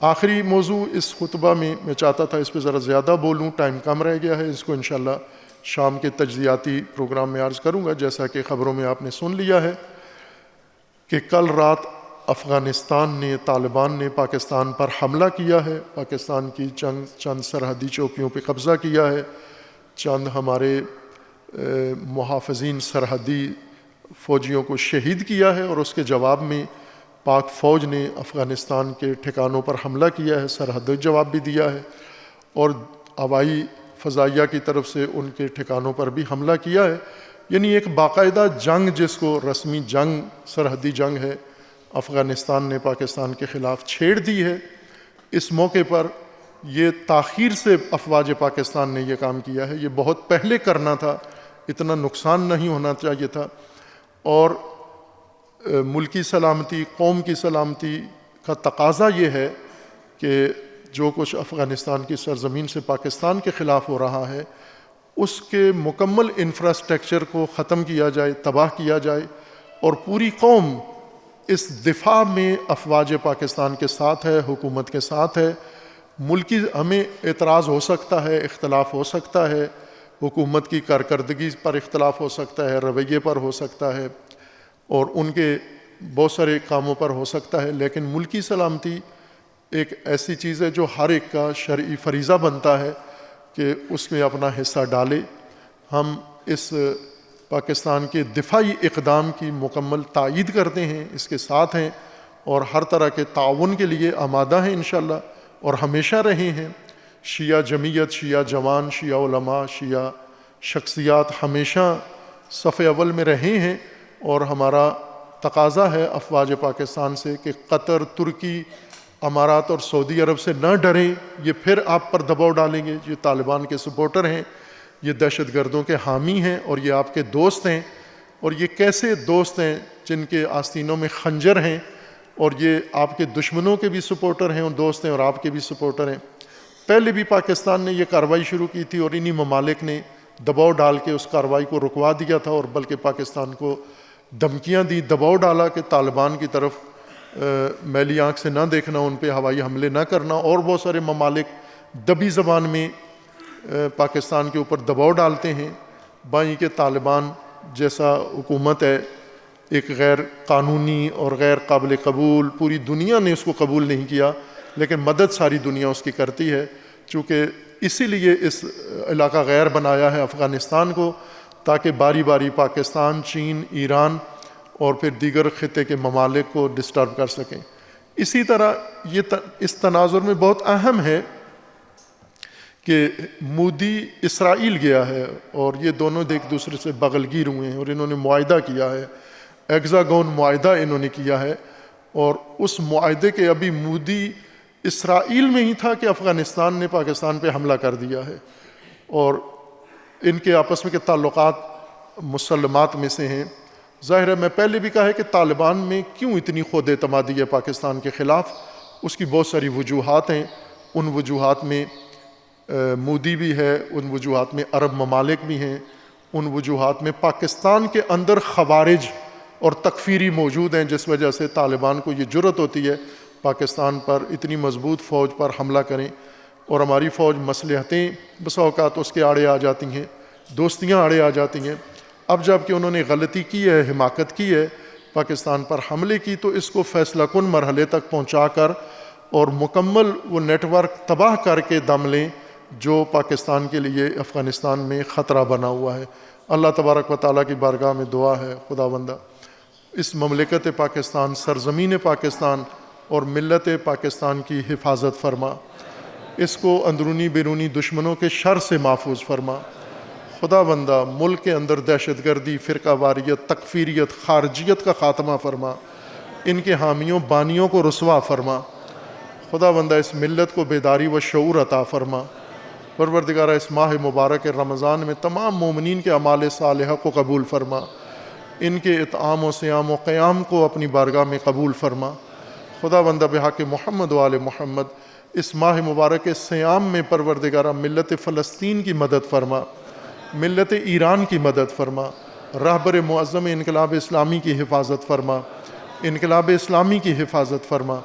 آخری موضوع اس خطبہ میں چاہتا تھا اس پہ ذرا زیادہ بولوں, ٹائم کم رہ گیا ہے. اس کو انشاءاللہ شام کے تجزیاتی پروگرام میں عرض کروں گا. جیسا کہ خبروں میں آپ نے سن لیا ہے کہ کل رات افغانستان نے, طالبان نے پاکستان پر حملہ کیا ہے, پاکستان کی چند سرحدی چوکیوں پہ قبضہ کیا ہے, چند ہمارے محافظین سرحدی فوجیوں کو شہید کیا ہے, اور اس کے جواب میں پاک فوج نے افغانستان کے ٹھکانوں پر حملہ کیا ہے, سرحدی جواب بھی دیا ہے, اور ہوائی فضائیہ کی طرف سے ان کے ٹھکانوں پر بھی حملہ کیا ہے. یعنی ایک باقاعدہ جنگ, جس کو رسمی جنگ, سرحدی جنگ ہے, افغانستان نے پاکستان کے خلاف چھیڑ دی ہے. اس موقع پر یہ تاخیر سے افواج پاکستان نے یہ کام کیا ہے, یہ بہت پہلے کرنا تھا, اتنا نقصان نہیں ہونا چاہیے تھا. اور ملکی سلامتی, قوم کی سلامتی کا تقاضا یہ ہے کہ جو کچھ افغانستان کی سرزمین سے پاکستان کے خلاف ہو رہا ہے اس کے مکمل انفراسٹرکچر کو ختم کیا جائے, تباہ کیا جائے, اور پوری قوم اس دفاع میں افواج پاکستان کے ساتھ ہے, حکومت کے ساتھ ہے. ملکی ہمیں اعتراض ہو سکتا ہے, اختلاف ہو سکتا ہے, حکومت کی کارکردگی پر اختلاف ہو سکتا ہے, رویے پر ہو سکتا ہے, اور ان کے بہت سارے کاموں پر ہو سکتا ہے, لیکن ملکی سلامتی ایک ایسی چیز ہے جو ہر ایک کا شرعی فریضہ بنتا ہے کہ اس میں اپنا حصہ ڈالے. ہم اس پاکستان کے دفاعی اقدام کی مکمل تائید کرتے ہیں, اس کے ساتھ ہیں, اور ہر طرح کے تعاون کے لیے آمادہ ہیں انشاءاللہ, اور ہمیشہ رہے ہیں. شیعہ جمعیت, شیعہ جوان, شیعہ علماء, شیعہ شخصیات ہمیشہ صف اول میں رہے ہیں، اور ہمارا تقاضا ہے افواج پاکستان سے کہ قطر، ترکی، امارات اور سعودی عرب سے نہ ڈریں، یہ پھر آپ پر دباؤ ڈالیں گے، یہ طالبان کے سپورٹر ہیں، یہ دہشت گردوں کے حامی ہیں، اور یہ آپ کے دوست ہیں، اور یہ کیسے دوست ہیں جن کے آستینوں میں خنجر ہیں، اور یہ آپ کے دشمنوں کے بھی سپورٹر ہیں اور دوست ہیں، اور آپ کے بھی سپورٹر ہیں۔ پہلے بھی پاکستان نے یہ کارروائی شروع کی تھی، اور انہی ممالک نے دباؤ ڈال کے اس کارروائی کو رکوا دیا تھا، اور بلکہ پاکستان کو دھمکیاں دی، دباؤ ڈالا کہ طالبان کی طرف میلی آنکھ سے نہ دیکھنا، ان پہ ہوائی حملے نہ کرنا، اور بہت سارے ممالک دبی زبان میں پاکستان کے اوپر دباؤ ڈالتے ہیں۔ بائیں کہ طالبان جیسا حکومت ہے، ایک غیر قانونی اور غیر قابل قبول، پوری دنیا نے اس کو قبول نہیں کیا، لیکن مدد ساری دنیا اس کی کرتی ہے، چونکہ اسی لیے اس علاقہ غیر بنایا ہے افغانستان کو، تاکہ باری باری پاکستان، چین، ایران اور پھر دیگر خطے کے ممالک کو ڈسٹرب کر سکیں۔ اسی طرح یہ اس تناظر میں بہت اہم ہے کہ مودی اسرائیل گیا ہے، اور یہ دونوں ایک دوسرے سے بغل گیر ہوئے ہیں، اور انہوں نے معاہدہ کیا ہے، ایگزاگون معاہدہ انہوں نے کیا ہے، اور اس معاہدے کے ابھی مودی اسرائیل میں ہی تھا کہ افغانستان نے پاکستان پہ حملہ کر دیا ہے، اور ان کے آپس میں کے تعلقات مسلمات میں سے ہیں۔ ظاہر ہے، میں پہلے بھی کہا ہے کہ طالبان میں کیوں اتنی خود اعتمادی ہے پاکستان کے خلاف، اس کی بہت ساری وجوہات ہیں۔ ان وجوہات میں مودی بھی ہے، ان وجوہات میں عرب ممالک بھی ہیں، ان وجوہات میں پاکستان کے اندر خوارج اور تکفیری موجود ہیں، جس وجہ سے طالبان کو یہ جرأت ہوتی ہے پاکستان پر اتنی مضبوط فوج پر حملہ کریں، اور ہماری فوج مصلحتیں بسا اوقات اس کے آڑے آ جاتی ہیں، دوستیاں آڑے آ جاتی ہیں۔ اب جب کہ انہوں نے غلطی کی ہے، حماقت کی ہے، پاکستان پر حملے کی، تو اس کو فیصلہ کن مرحلے تک پہنچا کر اور مکمل وہ نیٹ ورک تباہ کر کے دم لیں جو پاکستان کے لیے افغانستان میں خطرہ بنا ہوا ہے۔ اللہ تبارک و تعالیٰ کی بارگاہ میں دعا ہے، خداوندہ اس مملکت پاکستان، سرزمین پاکستان اور ملت پاکستان کی حفاظت فرما، اس کو اندرونی بیرونی دشمنوں کے شر سے محفوظ فرما۔ خداوندہ ملک کے اندر دہشت گردی، فرقہ واریت، تکفیریت، خارجیت کا خاتمہ فرما، ان کے حامیوں بانیوں کو رسوا فرما۔ خداوندہ اس ملت کو بیداری و شعور عطا فرما۔ پروردگارہ اس ماہ مبارک رمضان میں تمام مومنین کے اعمال صالحہ کو قبول فرما، ان کے اطعام و صیام و قیام کو اپنی بارگاہ میں قبول فرما۔ خداوندہ بحق محمد و آل محمد اس ماہ مبارک صیام میں پروردگارہ ملت فلسطین کی مدد فرما، ملت ایران کی مدد فرما، رہبر معظم انقلاب اسلامی کی حفاظت فرما، انقلاب اسلامی کی حفاظت فرما۔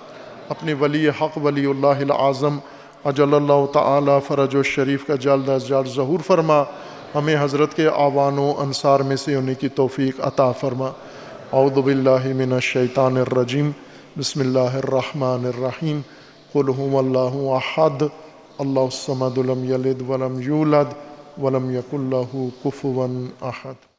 اپنے ولی حق ولی اللہ العظم اجل اللہ تعالی فرج و شریف کا جلد از جلد ظہور فرما، ہمیں حضرت کے اعوان و انصار میں سے ہونے کی توفیق عطا فرما۔ اعوذ باللہ من الشیطان الرجیم، بسم اللہ الرحمن الرحیم، قل هو اللہ احد اللہ الصمد لم یلد ولم یولد ولم یکن لہ کفوا احد۔